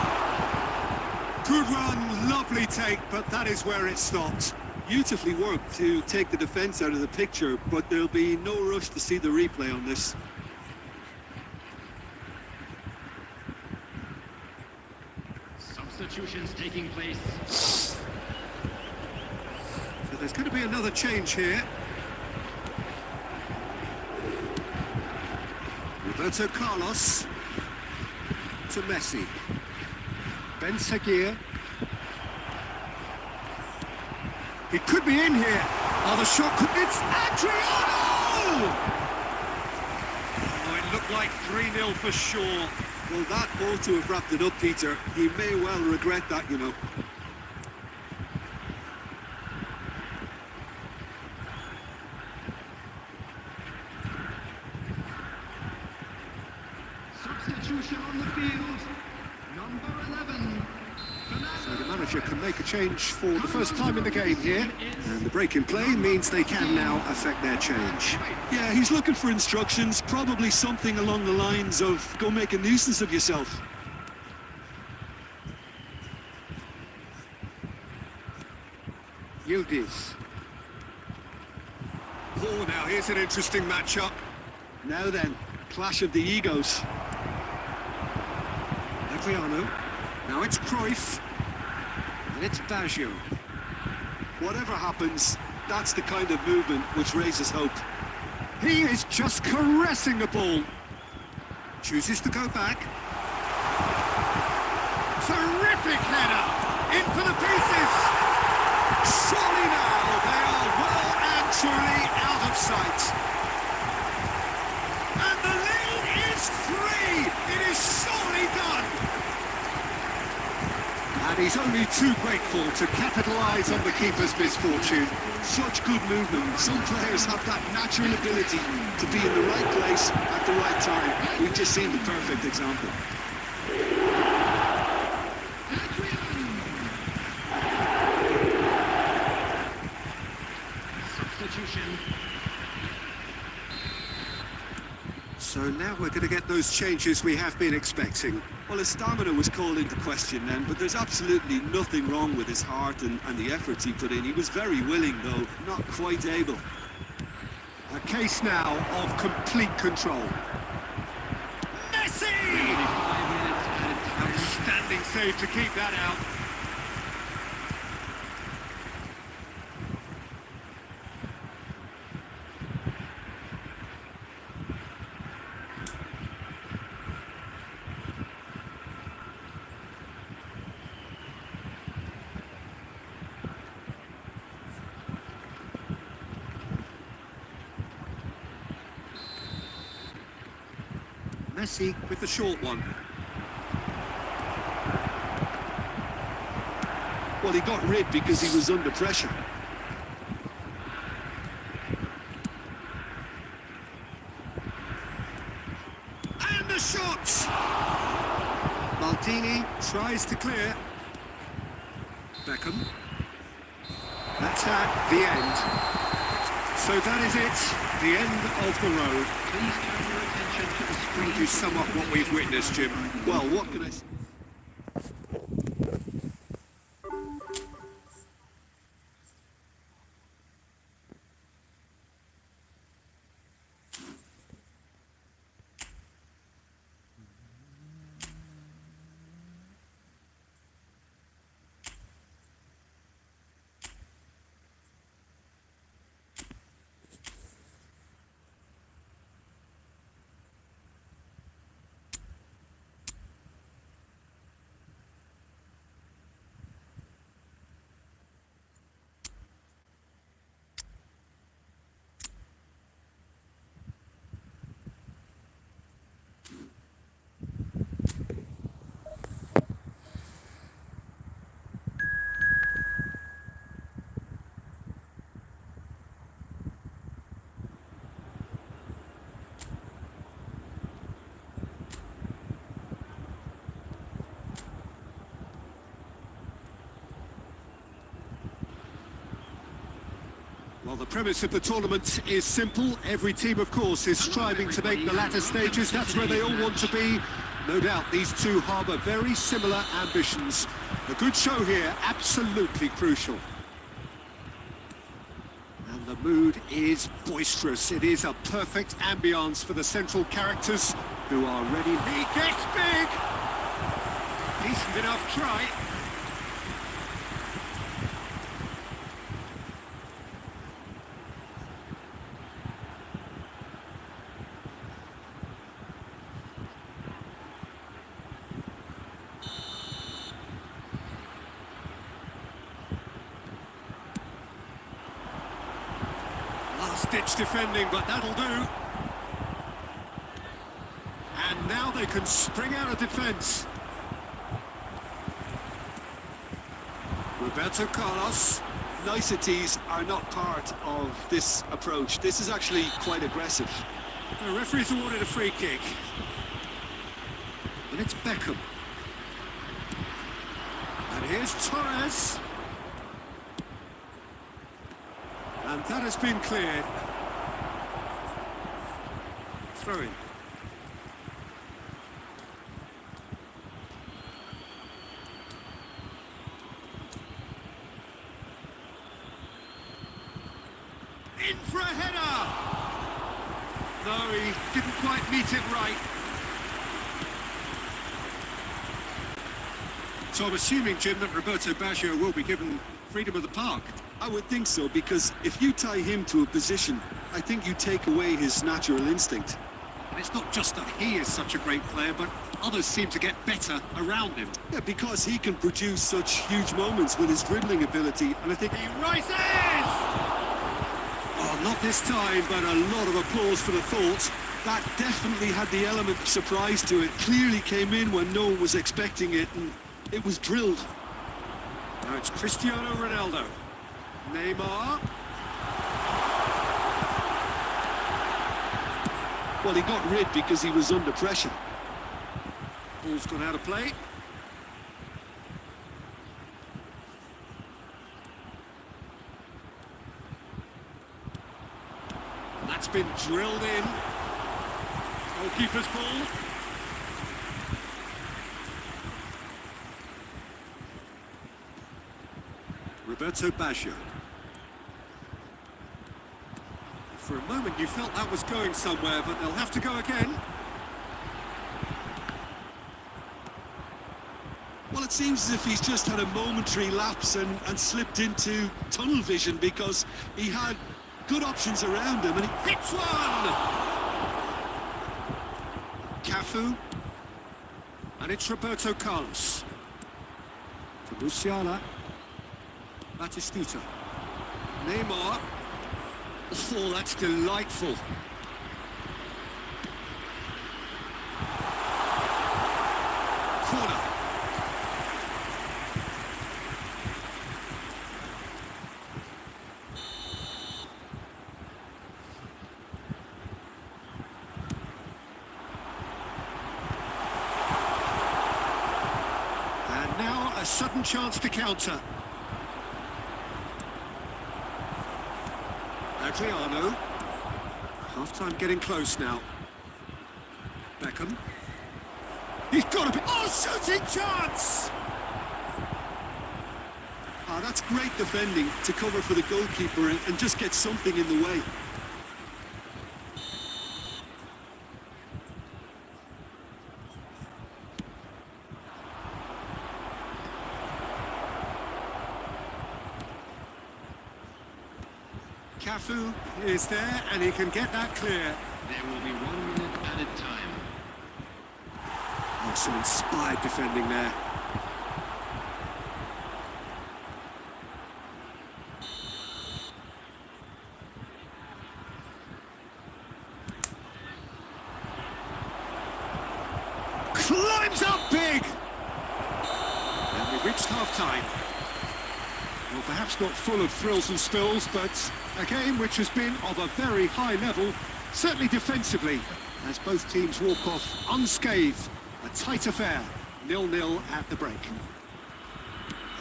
Good run, lovely take, but that is where it stopped. Beautifully worked to take the defence out of the picture, but there'll be no rush to see the replay on this. Substitutions taking place. So there's going to be another change here. Roberto Carlos to Messi. Ben Seguir. He could be in here. Oh, the shot could... It's Adriano! Oh, it looked like 3-0 for sure. Well, that ought to have wrapped it up, Peter. He may well regret that, you know. Substitution on the field. Number 11. So the manager can make a change for the first time in the game here. And the break in play means they can now affect their change. Yeah, he's looking for instructions, probably something along the lines of, go make a nuisance of yourself. Yildiz. Oh, now here's an interesting matchup. Now then, clash of the egos. Adriano. Now it's Cruyff. And it's Baggio. Whatever happens, that's the kind of movement which raises hope. He is just caressing the ball. Chooses to go back. Terrific header! In for the pieces! Surely now they are well and truly out of sight. And the lead is 3! It is surely done! And And he's only too grateful to capitalise on the keeper's misfortune. Such good movement. Some players have that natural ability to be in the right place at the right time. We've just seen the perfect example. Substitution. So now we're going to get those changes we have been expecting. Well, his stamina was called into question then, but there's absolutely nothing wrong with his heart and the efforts he put in. He was very willing, though, not quite able. A case now of complete control. Messi! 5 minutes added time. Outstanding save to keep that out. Messi with the short one. Well, he got rid because he was under pressure. And the shot! Maldini tries to clear. Beckham. That's at the end. So that is it, the end of the road. Please turn your attention to the How do screen. you sum up what we've witnessed, Jim? Well, what can I say? Well, the premise of the tournament is simple. Every team, of course, is striving to make the latter stages. That's where they all want to be. No doubt these two harbour very similar ambitions. A good show here, absolutely crucial. And the mood is boisterous. It is a perfect ambience for the central characters who are ready. He gets big! Decent enough try. Last-ditch defending, but that'll do. And now they can spring out of defence. Roberto Carlos. Niceties are not part of this approach. This is actually quite aggressive. The referee's awarded a free kick. And it's Beckham. And here's Torres. And that has been cleared. Throw in. In for a header! No, he didn't quite meet it right. So I'm assuming, Jim, that Roberto Baggio will be given freedom of the park. I would think so, because if you tie him to a position, I think you take away his natural instinct. And it's not just that he is such a great player, but others seem to get better around him. Yeah, because he can produce such huge moments with his dribbling ability, and I think He rises! Oh, not this time, but a lot of applause for the thought. that definitely had the element of surprise to it. Clearly came in when no one was expecting it, and it was drilled. Now it's Cristiano Ronaldo. Neymar. Well, he got rid because he was under pressure. Ball's gone out of play. That's been drilled in. Goalkeeper's ball. Roberto Baggio. For a moment you felt that was going somewhere, but they'll have to go again. Well, it seems as if he's just had a momentary lapse and slipped into tunnel vision because he had good options around him and he Hits one! Cafu. And it's Roberto Carlos. To Musiala. Batistita. Neymar. Oh, that's delightful. Corner. And now a sudden chance to counter. Adriano. Half-time getting close now. Beckham. He's got to be... Oh, shooting chance! Ah, that's great defending to cover for the goalkeeper and just get something in the way. Cafu is there, and he can get that clear. There will be 1 minute added time. Oh, some inspired defending there. Climbs up big! And we've reached half-time. Well, perhaps not full of thrills and spills, but a game which has been of a very high level, certainly defensively, as both teams walk off unscathed. A tight affair, 0-0 at the break.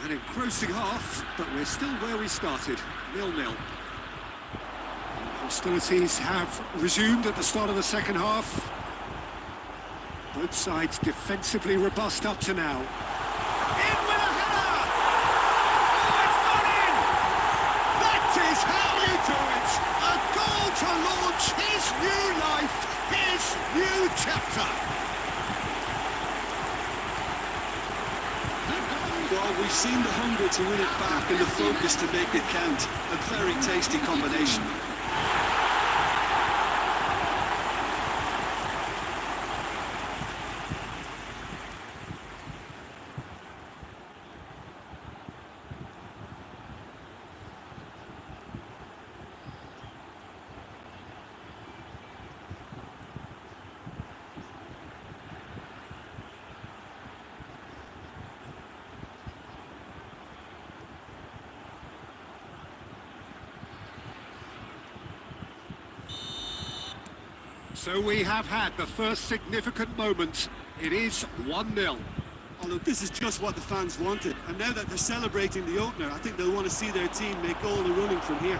An engrossing half, but we're still where we started, 0-0. Hostilities have resumed at the start of the second half. Both sides defensively robust up to now. In with a header! Oh, it's gone in! That is how you do it! A goal to launch his new life, his new chapter! Well, we've seen the hunger to win it back and the focus to make it count. A very tasty combination. So we have had the first significant moment. It is 1-0. Oh, look, this is just what the fans wanted. And now that they're celebrating the opener, I think they'll want to see their team make all the running from here.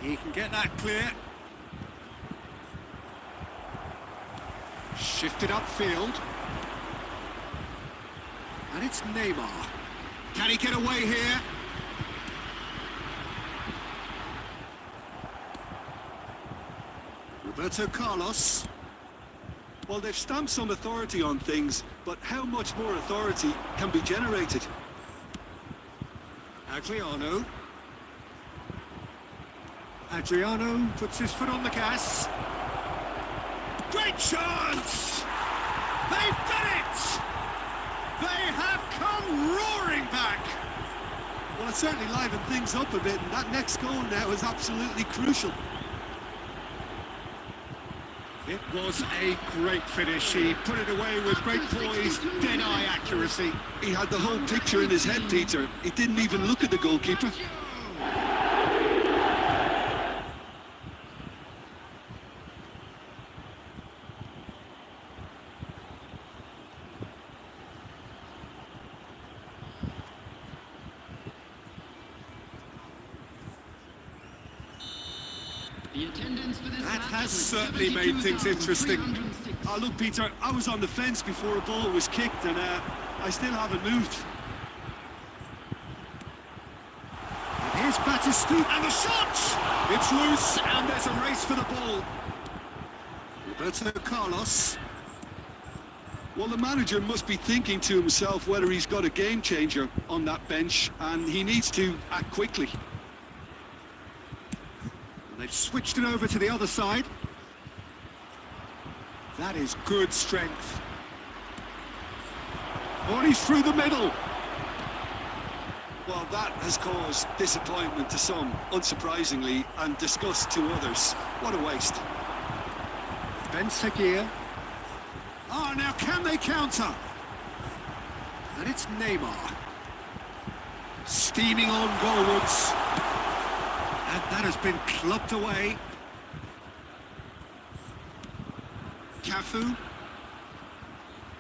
He can get that clear. Shifted upfield. And it's Neymar. Can he get away here? Roberto Carlos. Well, they've stamped some authority on things, but how much more authority can be generated? Adriano. Adriano puts his foot on the gas. Great chance! They've done it! They have come roaring back! Well, it certainly livened things up a bit, and that next goal now is absolutely crucial. It was a great finish. He put it away with great poise, dead-eye accuracy. He had the whole picture in his head, Peter. He didn't even look at the goalkeeper. That has certainly made things interesting. Look, Peter, I was on the fence before a ball was kicked, and I still haven't moved. And here's Batistuta, and the shot! It's loose, and there's a race for the ball. Roberto Carlos. Well, the manager must be thinking to himself whether he's got a game changer on that bench, and he needs to act quickly. They've switched it over to the other side. That is good strength. Oh, and he's through the middle. Well, that has caused disappointment to some, unsurprisingly, and disgust to others. What a waste. Ben Seguir. Oh, now can they counter? And it's Neymar. Steaming on goalwards. And that has been clubbed away. Cafu.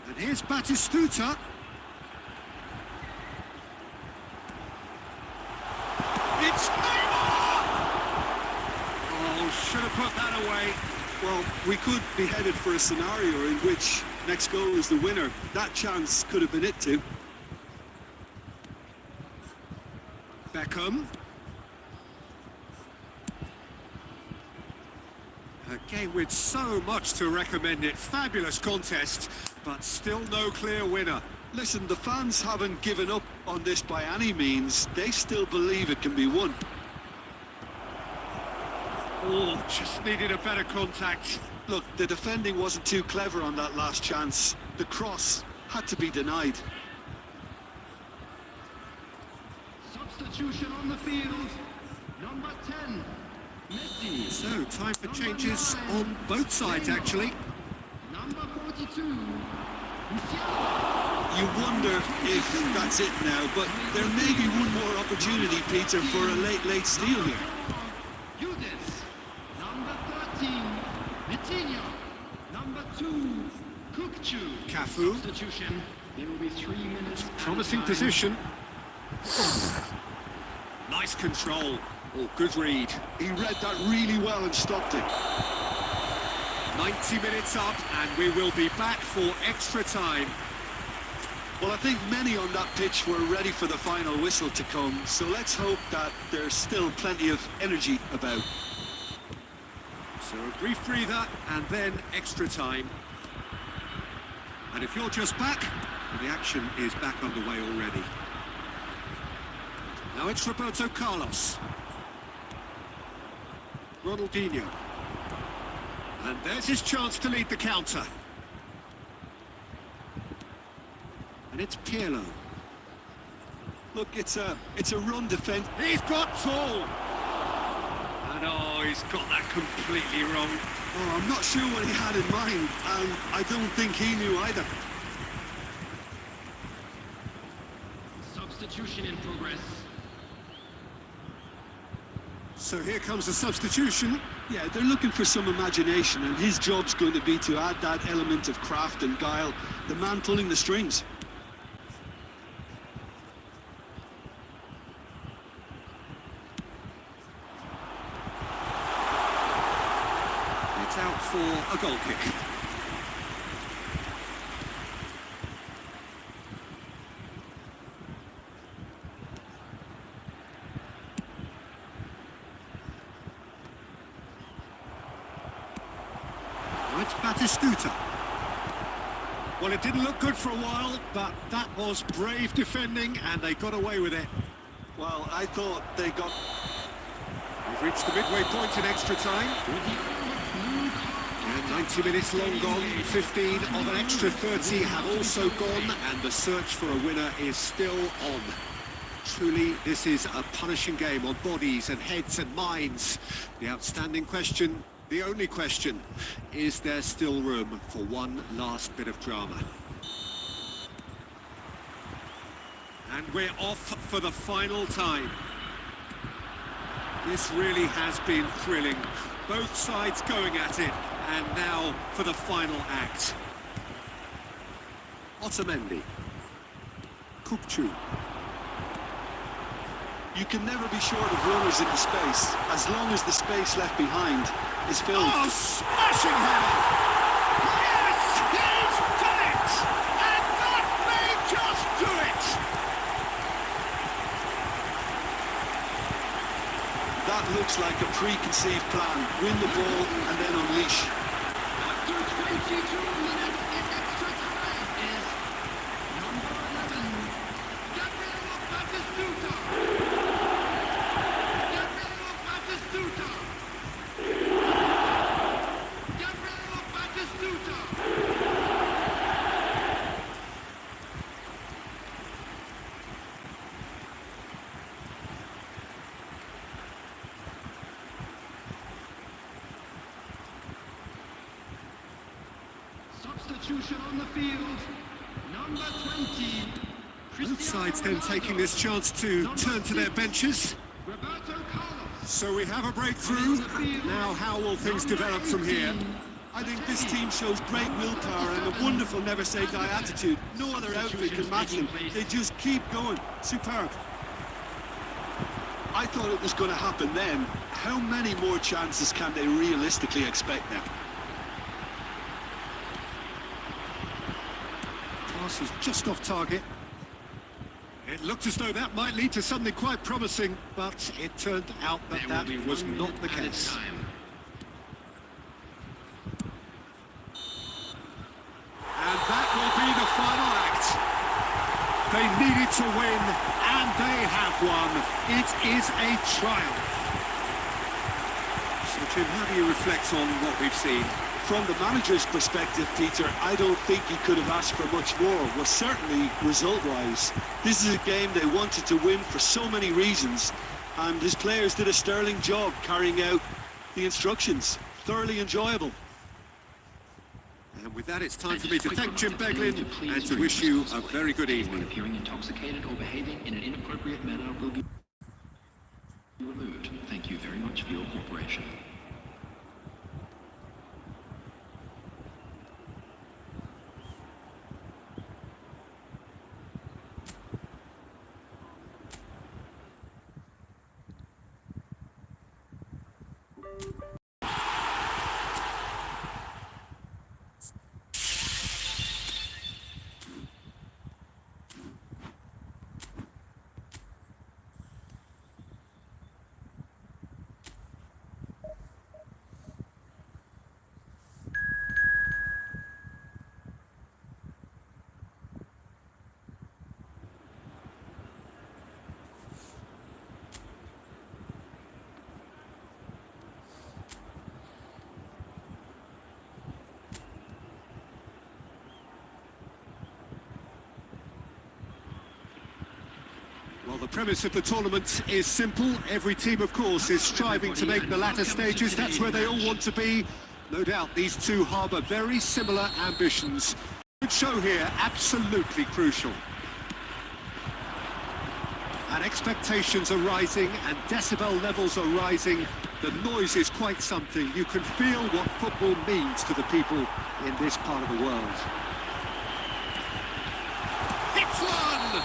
And here's Batistuta. It's Neymar! Oh, should have put that away. Well, we could be headed for a scenario in which next goal is the winner. That chance could have been it too. Beckham. A game with so much to recommend it. Fabulous contest, but still no clear winner. Listen, the fans haven't given up on this by any means. They still believe it can be won. Oh, just needed a better contact. Look, the defending wasn't too clever on that last chance. The cross had to be denied. Substitution on the field. Number 10, Messi. So, time for changes on both sides, actually. Number 42, You wonder if that's it now, but there may be one more opportunity, Peter, for a late steal here. Judas. Number 13, Vitinho. Number 2, Kukcu. Cafu. Substitution. There will be 3 minutes. Promising position. Nice control. Oh, good read. He read that really well and stopped it. 90 minutes up, and we will be back for extra time. Well, I think many on that pitch were ready for the final whistle to come, so let's hope that there's still plenty of energy about. So a brief breather, and then extra time. And if you're just back, the action is back underway already. Now it's Roberto Carlos. Ronaldinho. And there's his chance to lead the counter. And it's Pirlo. Look, it's a run defence. He's got tall. And oh, he's got that completely wrong. Oh, I'm not sure what he had in mind, and I don't think he knew either. Substitution in progress. So here comes the substitution. Yeah, they're looking for some imagination, and his job's going to be to add that element of craft and guile, the man pulling the strings. It's out for a goal kick. It's Batistuta. Well, it didn't look good for a while, but that was brave defending, and they got away with it. Well, I thought they got... We've reached the midway point in extra time. And 90 minutes long gone, 15 of an extra 30 have also gone, and the search for a winner is still on. Truly, this is a punishing game on bodies and heads and minds. The outstanding question, The only question, is there still room for one last bit of drama? And we're off for the final time. This really has been thrilling. Both sides going at it, and now for the final act. Otamendi. Kupchu. You can never be short of runners in the space, as long as the space left behind is filled. Oh, smashing header! Yes, he's done it! And that may just do it! That looks like a preconceived plan. Win the ball and then unleash. After 22 minutes in extra time is number 11, Gabriel Batistuta. Gabriel Batistuta. Gabriel Batistuta. Substitution on the field, number 20. Both sides then taking this chance to turn to their benches. Roberto Carlos. So we have a breakthrough. Now how will things develop from here? I think this team shows great willpower and a wonderful never-say-die attitude. No other outfit can match them. They just keep going. Superb. I thought it was going to happen then. How many more chances can they realistically expect now? Pass is just off target. It looked as though that might lead to something quite promising, but it turned out that that was not the case. And that will be the final act. They needed to win, and they have won. It is a triumph. So, Jim, how do you reflect on what we've seen? From the manager's perspective, Peter, I don't think he could have asked for much more. Well, certainly result-wise. This is a game they wanted to win for so many reasons, and his players did a sterling job carrying out the instructions. Thoroughly enjoyable. And with that, it's time for me to thank Jim Beglin and to wish you a very good evening. Appearing intoxicated or behaving in an inappropriate manner will be removed. Thank you very much for your cooperation. Well, the premise of the tournament is simple. Every team, of course, is striving to make the latter stages. That's where they all want to be. No doubt these two harbour very similar ambitions. Good show here, absolutely crucial. And expectations are rising and decibel levels are rising. The noise is quite something. You can feel what football means to the people in this part of the world. It's one!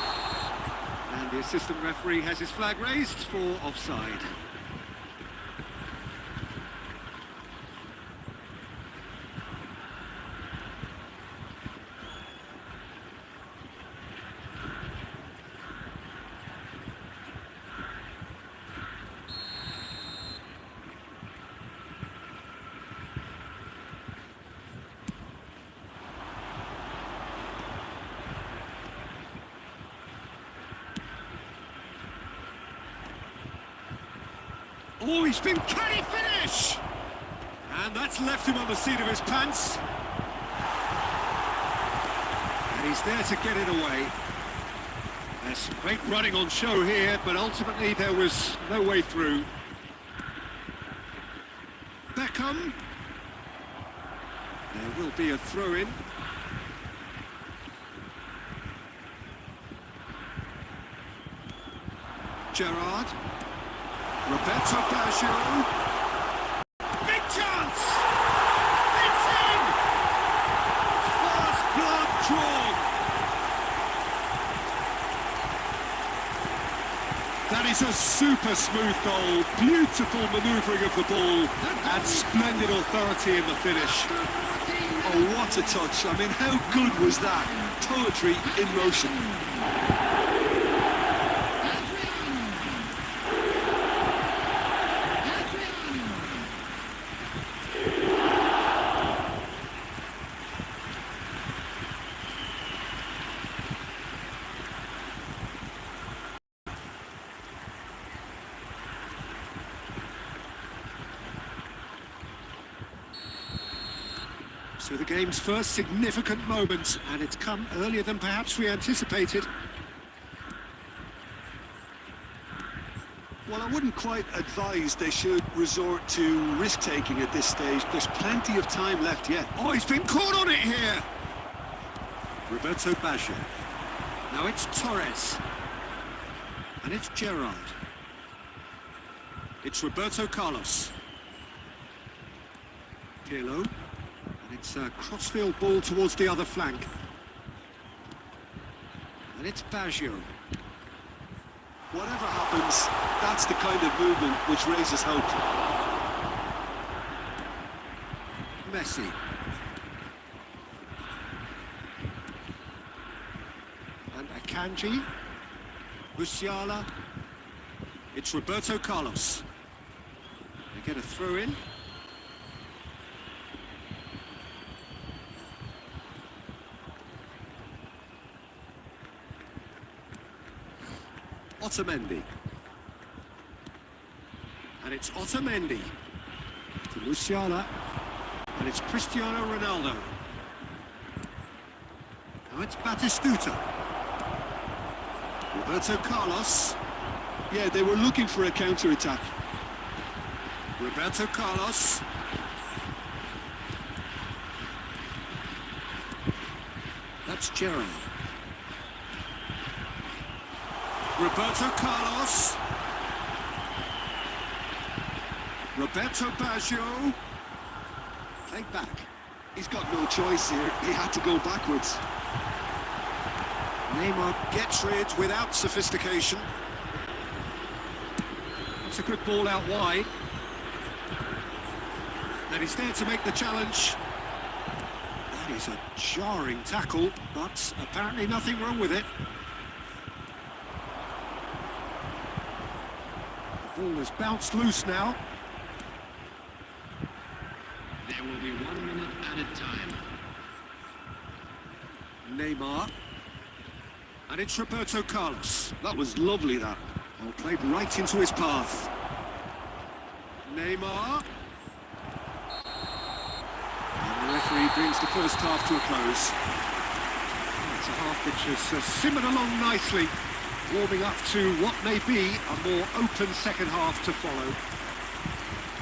And the assistant referee has his flag raised for offside. Oh, he's been... Can he finish? And that's left him on the seat of his pants. And he's there to get it away. There's great running on show here, but ultimately there was no way through. Beckham. There will be a throw-in. Gerrard. Roberto Baggio. Big chance! It's in! First blood drawn. That is a super smooth goal. Beautiful manoeuvring of the ball and splendid authority in the finish. Oh, what a touch. I mean, how good was that? Poetry in motion. So the game's first significant moment, and it's come earlier than perhaps we anticipated. Well, I wouldn't quite advise they should resort to risk-taking at this stage. There's plenty of time left yet. Oh, he's been caught on it here! Roberto Baggio. Now it's Torres. And it's Gerrard. It's Roberto Carlos. Pirlo. It's a crossfield ball towards the other flank. And it's Baggio. Whatever happens, that's the kind of movement which raises hope. Messi. And Akanji. Musiala. It's Roberto Carlos. They get a throw in. Otamendi. And it's Otamendi to Musiala. And it's Cristiano Ronaldo. Now it's Batistuta. Roberto Carlos. Yeah, they were looking for a counter-attack. Roberto Carlos. That's Gerrard. Roberto Carlos. Roberto Baggio. Played back. He's got no choice here. He had to go backwards. Neymar gets rid without sophistication. That's a good ball out wide. And he's there to make the challenge. That is a jarring tackle, but apparently nothing wrong with it. The ball has bounced loose now. There will be 1 minute added time. Neymar. And it's Roberto Carlos. That was lovely, that. Ball played right into his path. Neymar. And the referee brings the first half to a close. It's a half which has simmered along nicely, warming up to what may be a more open second half to follow.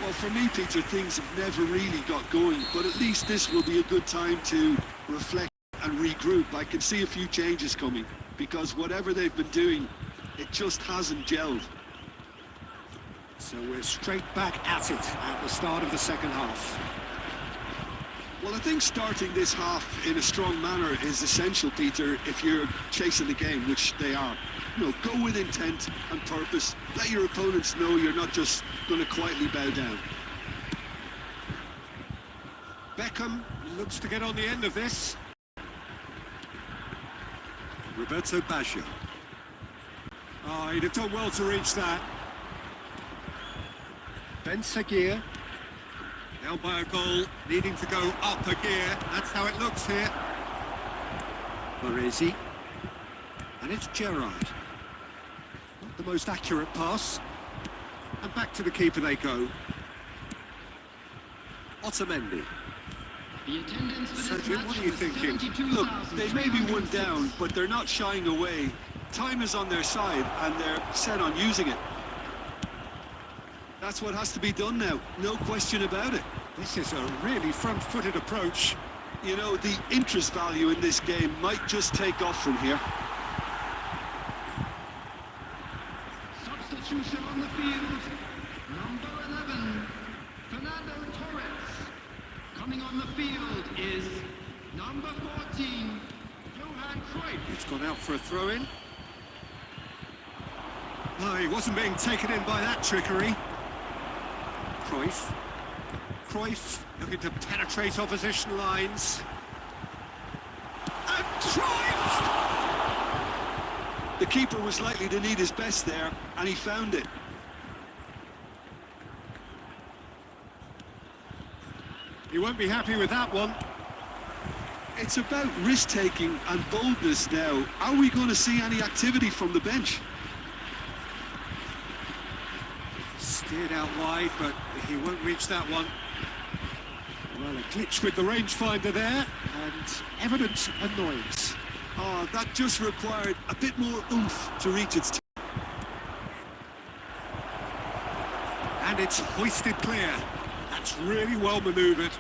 Well, for me, Peter, things have never really got going, but at least this will be a good time to reflect and regroup. I can see a few changes coming, because whatever they've been doing, it just hasn't gelled. So we're straight back at it at the start of the second half. Well, I think starting this half in a strong manner is essential, Peter, if you're chasing the game, which they are. You know, go with intent and purpose. Let your opponents know you're not just going to quietly bow down. Beckham looks to get on the end of this. Roberto Baggio. Oh, he'd have done well to reach that. Ben Seguir. Down by a goal, needing to go up a gear. That's how it looks here. Baresi. And it's Gerrard. Not the most accurate pass. And back to the keeper they go. Otamendi. The attendance for this Sergio, match what are you was thinking? 72,000. Look, they may be one down, but they're not shying away. Time is on their side, and they're set on using it. That's what has to be done now, no question about it. This is a really front-footed approach. You know, the interest value in this game might just take off from here. Substitution on the field. Number 11, Fernando Torres. Coming on the field is number 14, Johan Cruyff. It's gone out for a throw-in. No, he wasn't being taken in by that trickery. Cruyff looking to penetrate opposition lines. And Cruyff! The keeper was likely to need his best there, and he found it. He won't be happy with that one. It's about risk-taking and boldness now. Are we going to see any activity from the bench? Steered out wide, but he won't reach that one. Well, a glitch with the rangefinder there, and evident annoyance. Oh, that just required a bit more oomph to reach its And it's hoisted clear. That's really well manoeuvred.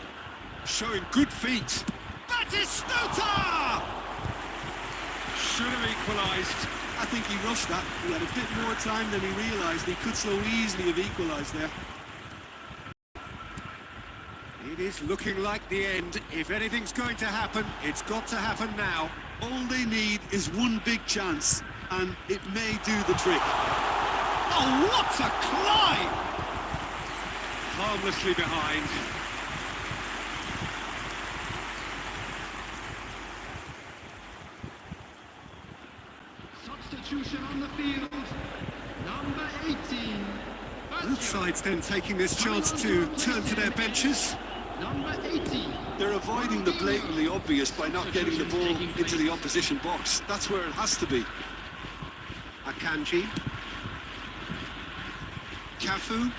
Showing good feet. Batistuta! Should have equalised. I think he rushed that. He had a bit more time than he realised. He could so easily have equalised there. It is looking like the end. If anything's going to happen, it's got to happen now. All they need is one big chance, and it may do the trick. Oh, what a climb! Harmlessly behind. Substitution on the field. Number 18. Both sides then taking this chance to turn to their benches. Number 18. They're avoiding the blatantly obvious by not getting the ball into the opposition box. That's where it has to be. Akanji. Cafu.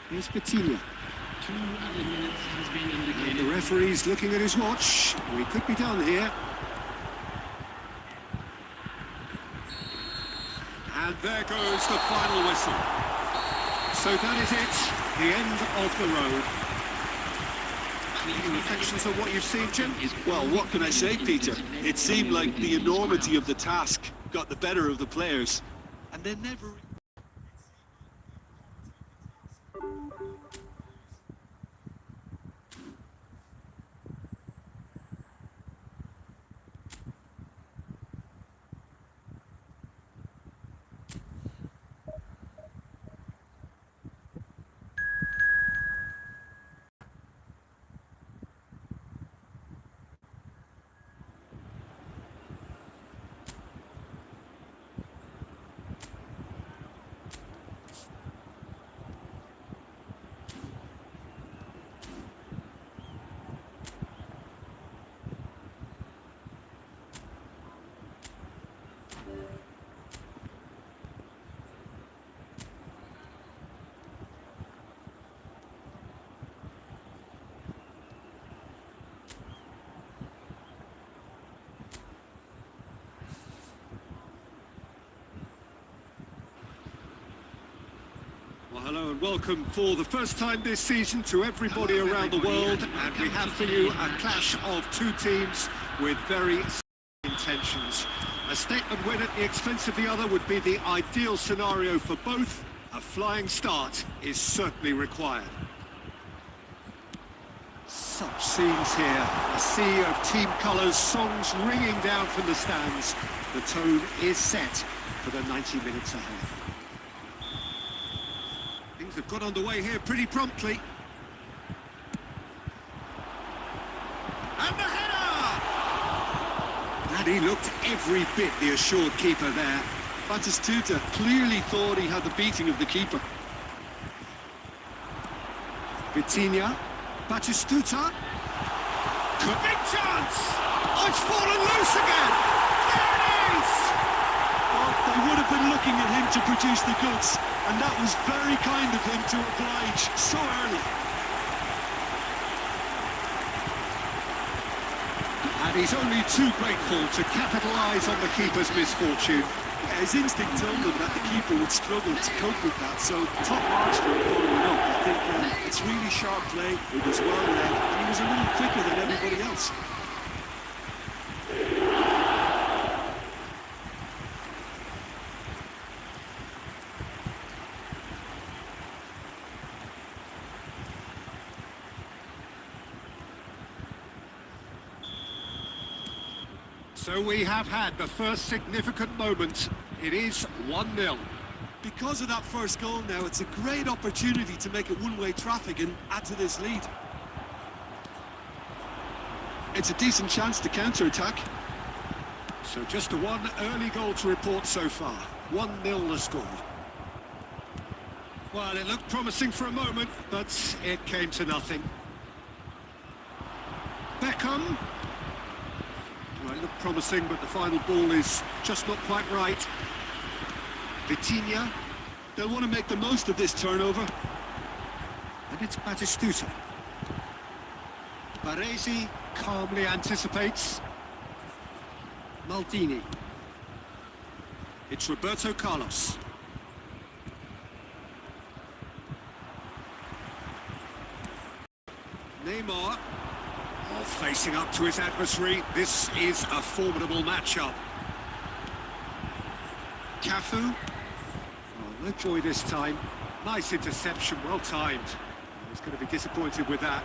Here's Petinia. 2 added minutes has been And indicated. the referee's looking at his watch. We could be done here. And there goes the final whistle. So that is it, the end of the road. Any reflections on what you've seen, Jim? Well, what can I say, Peter? It seemed like the enormity of the task got the better of the players, and they never... Well, hello and welcome for the first time this season to everybody around the world, and we have for you a clash of two teams with very intentions. A statement win at the expense of the other would be the ideal scenario for both. A flying start is certainly required. Such scenes here, a sea of team colours, songs ringing down from the stands. The tone is set for the 90 minutes ahead. Things have got underway here pretty promptly. And the header! And he looked every bit the assured keeper there. Batistuta clearly thought he had the beating of the keeper. Vitinha, Batistuta. Big chance! Oh, it's fallen loose again! There it is! Well, they would have been looking at him to produce the goods, and that was very kind of him to oblige so early. And he's only too grateful to capitalise on the keeper's misfortune. Yeah, his instinct told him that the keeper would struggle to cope with that, so top marks for him following up. I think it's really sharp play, it was well led, and he was a little quicker than everybody else. So we have had the first significant moment. It is 1-0. Because of that first goal now, it's a great opportunity to make it one-way traffic and add to this lead. It's a decent chance to counter-attack. So just a one early goal to report so far. 1-0 the score. Well, it looked promising for a moment, but it came to nothing. Beckham. Well, it looked promising, but the final ball is just not quite right. Vitinha. They'll want to make the most of this turnover. And it's Batistuta. Baresi calmly anticipates. Maldini. It's Roberto Carlos. Neymar. Oh, facing up to his adversary. This is a formidable matchup. Cafu. Oh, no joy this time. Nice interception, well timed. He's going to be disappointed with that.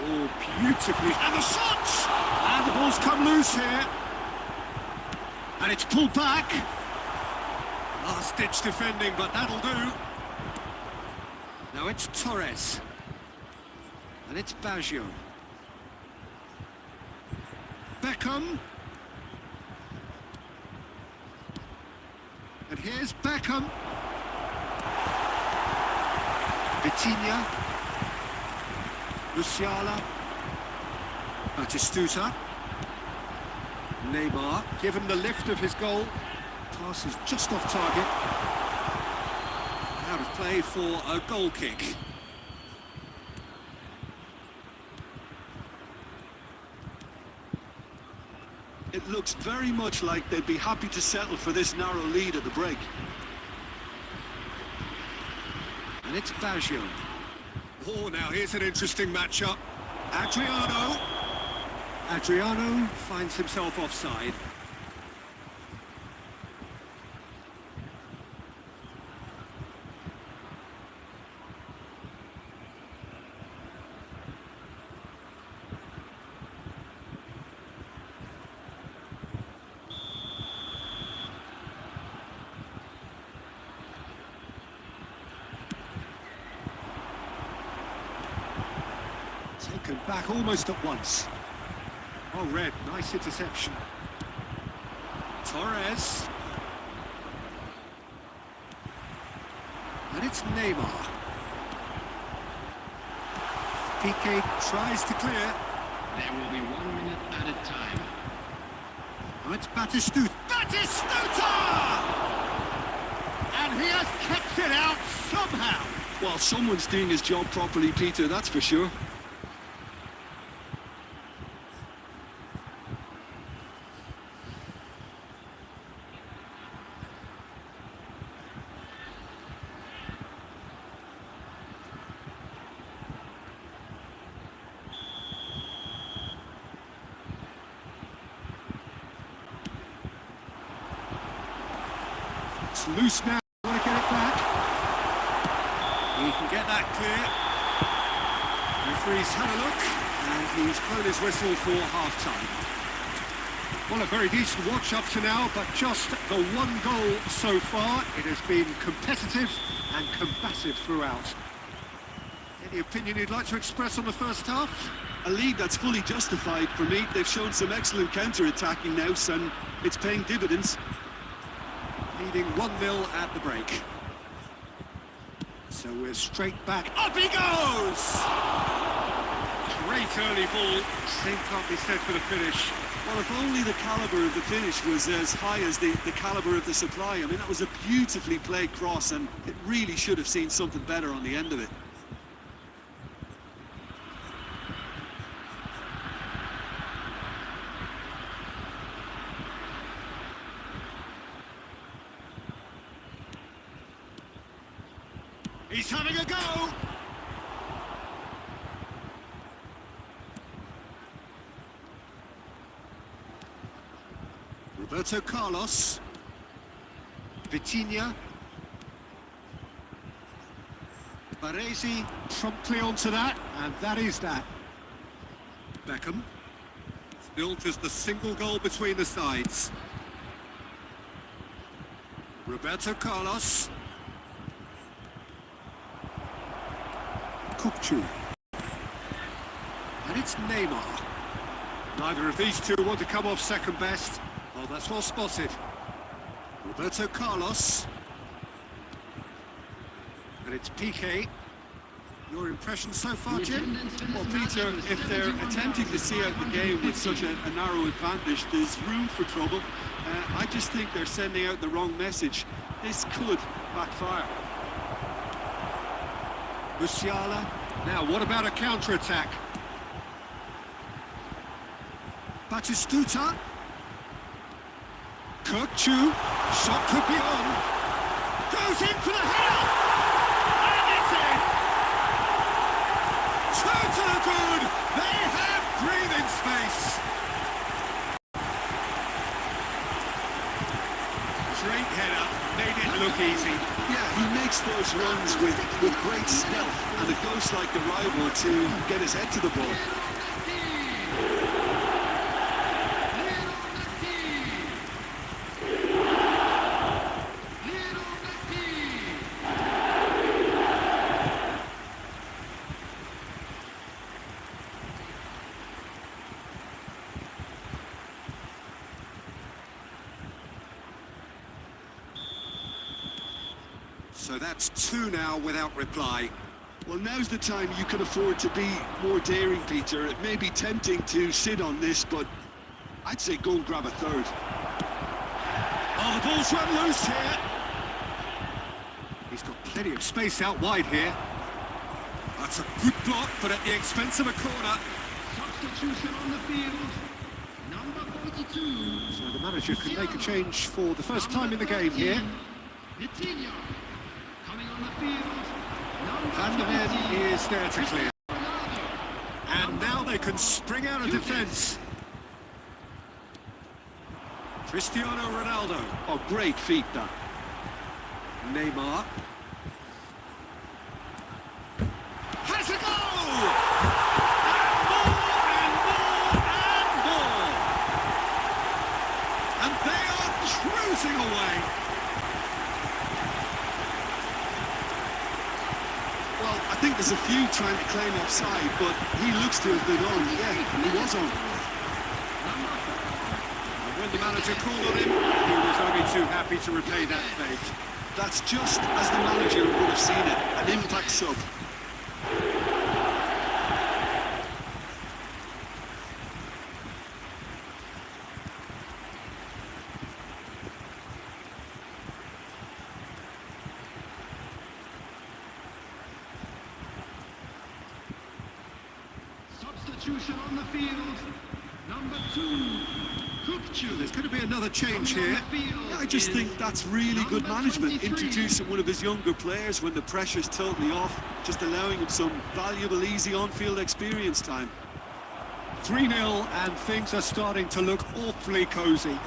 Oh, beautifully. And the shots! And the ball's come loose here. And it's pulled back. Last-ditch defending, but that'll do. Now it's Torres. And it's Baggio. Beckham. And here's Beckham. Vitinha. Musiala. Batistuta. Neymar, given the lift of his goal. Pass is just off target. Out of play for a goal kick. It looks very much like they'd be happy to settle for this narrow lead at the break. And it's Baggio. Oh, now here's an interesting matchup. Adriano finds himself offside. Taken back almost at once. Oh, Red, nice interception. Torres. And it's Neymar. Piqué tries to clear. There will be 1 minute at a time. Oh, it's Batistuta. Batistuta! And he has kept it out somehow. Well, someone's doing his job properly, Peter, that's for sure. It's loose now. Want to get it back? He can get that clear. Referee's had a look, and he's blown his whistle for half-time. Well, a very decent watch up to now, but just the one goal so far. It has been competitive and combative throughout. Any opinion you'd like to express on the first half? A lead that's fully justified for me. They've shown some excellent counter-attacking now, and it's paying dividends. Leading 1-0 at the break. So we're straight back. Up he goes! Great early ball. Same can't be said for the finish. Well, if only the calibre of the finish was as high as the calibre of the supply. I mean, that was a beautifully played cross, and it really should have seen something better on the end of it. He's having a go! Roberto Carlos. Vitinha. Baresi promptly onto that, and that is that. Beckham. Still just a single goal between the sides. Roberto Carlos. Kupchu. And it's Neymar. Neither of these two want to come off second best. Oh, that's well spotted. Roberto Carlos. And it's Piqué. Your impression so far, Jim? Well, Peter, if they're attempting to see out the game with such a narrow advantage, there's room for trouble. I just think they're sending out the wrong message. This could backfire. Musiala. Now, what about a counter-attack? Batistuta. Kirkchu. Shot could be on. Goes in for the header! And it's in! Two to the good! They have breathing space! Great header, made it look easy. Yeah, he makes those runs with great stealth and a ghost-like arrival to get his head to the ball. So that's two now without reply. Well, now's the time you can afford to be more daring, Peter. It may be tempting to sit on this, but I'd say go and grab a third. Oh, the ball's run loose here. He's got plenty of space out wide here. That's a good block, but at the expense of a corner. Substitution on the field. Number 42. So the manager can make a change for the first time in the game here. Vitinha. Coming on the field. Van der Ven is there to clear. And now they can spring out of defence. Cristiano Ronaldo. Oh, great feat, that. Neymar. Has a goal! And more and more and more! And they are cruising away. Well, I think there's a few trying to claim offside, but he looks to have been on. Yeah, he was on. And when the manager called on him, he was only too happy to repay that fate. That's just as the manager would have seen it, an impact sub. Substitution on the field. Number 2, Kupchu. There's going to be another change here. Yeah, I just think that's really good management, introducing one of his younger players when the pressure's totally off, just allowing him some valuable, easy on-field experience time. 3-0 and things are starting to look awfully cosy.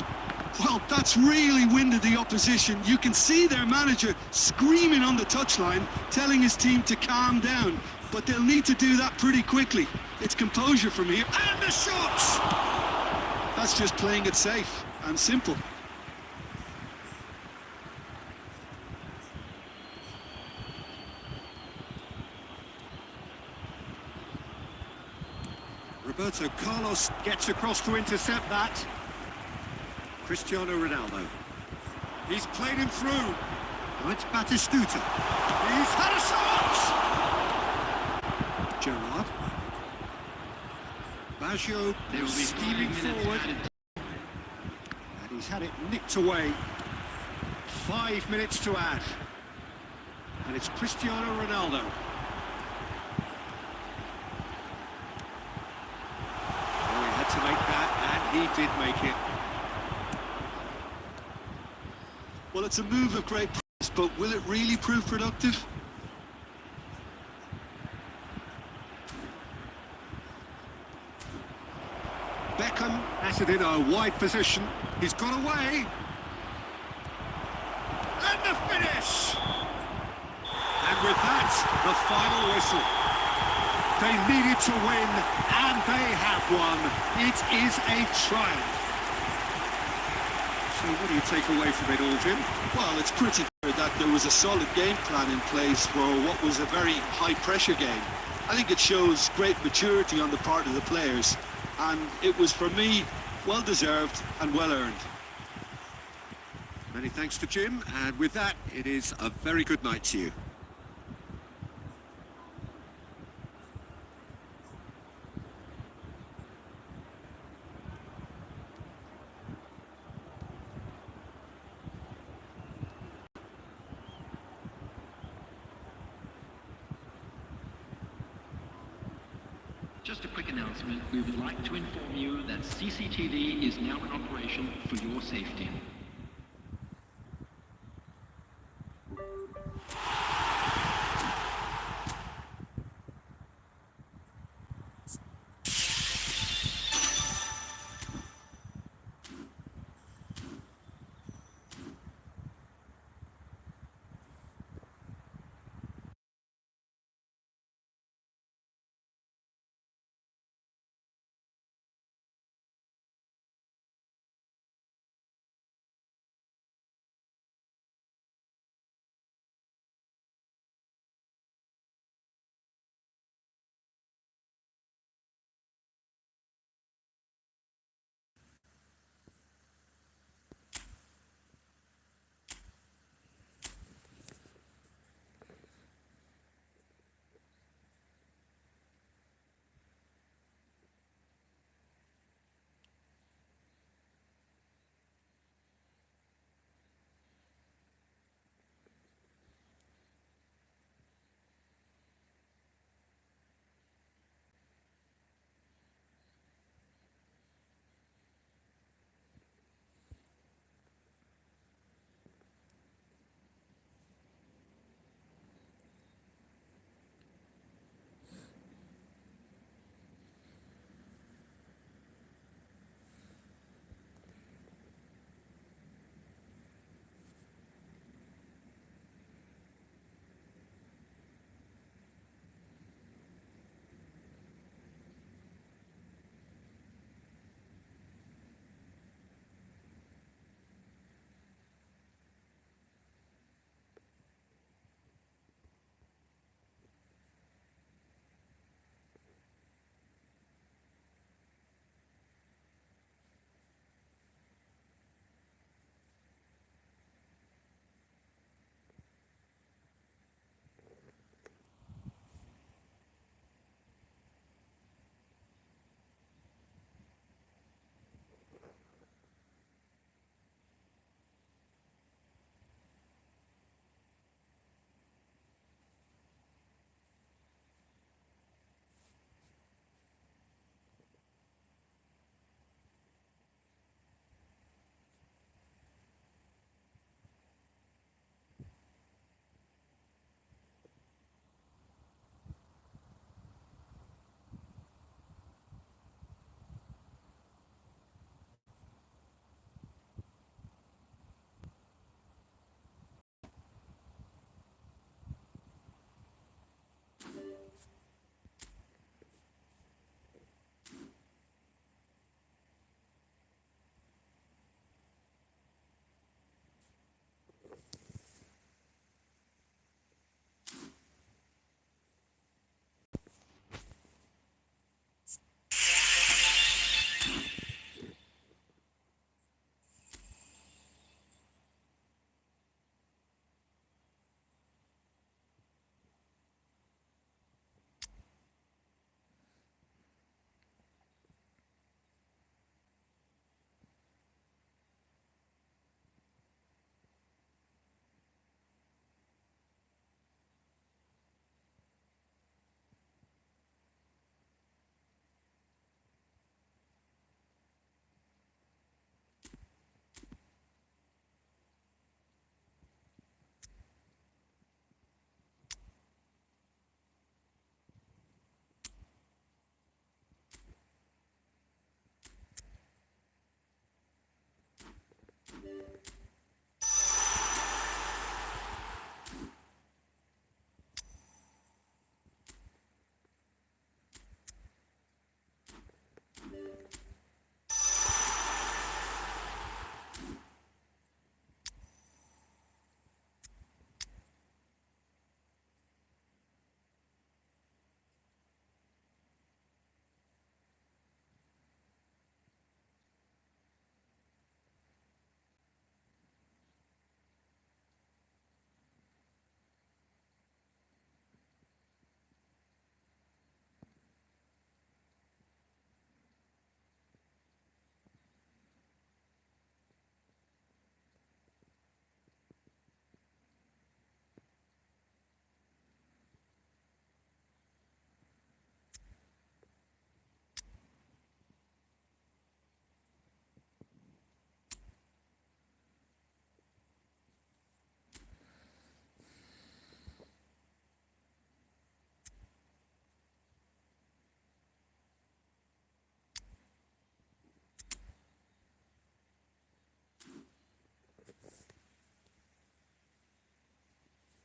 Well, that's really winded the opposition. You can see their manager screaming on the touchline, telling his team to calm down, but they'll need to do that pretty quickly. It's composure from here. And the shots! That's just playing it safe and simple. Roberto Carlos gets across to intercept that. Cristiano Ronaldo. He's played him through. Now it's Batistuta. He's had a shot! Gerrard. Baggio steaming forward. And he's had it nicked away. 5 minutes to add. And it's Cristiano Ronaldo. Oh, he had to make that, and he did make it. Well, it's a move of great promise, but will it really prove productive? it in a wide position. He's got away. And the finish! And with that, the final whistle. They needed to win, and they have won. It is a triumph. So what do you take away from it all, Jim? Well, it's pretty clear that there was a solid game plan in place for what was a very high-pressure game. I think it shows great maturity on the part of the players, and it was, for me, well-deserved and well-earned. Many thanks to Jim, and with that, it is a very good night to you. Just a quick announcement. We would like to inform you that CCTV is now in operation for your safety.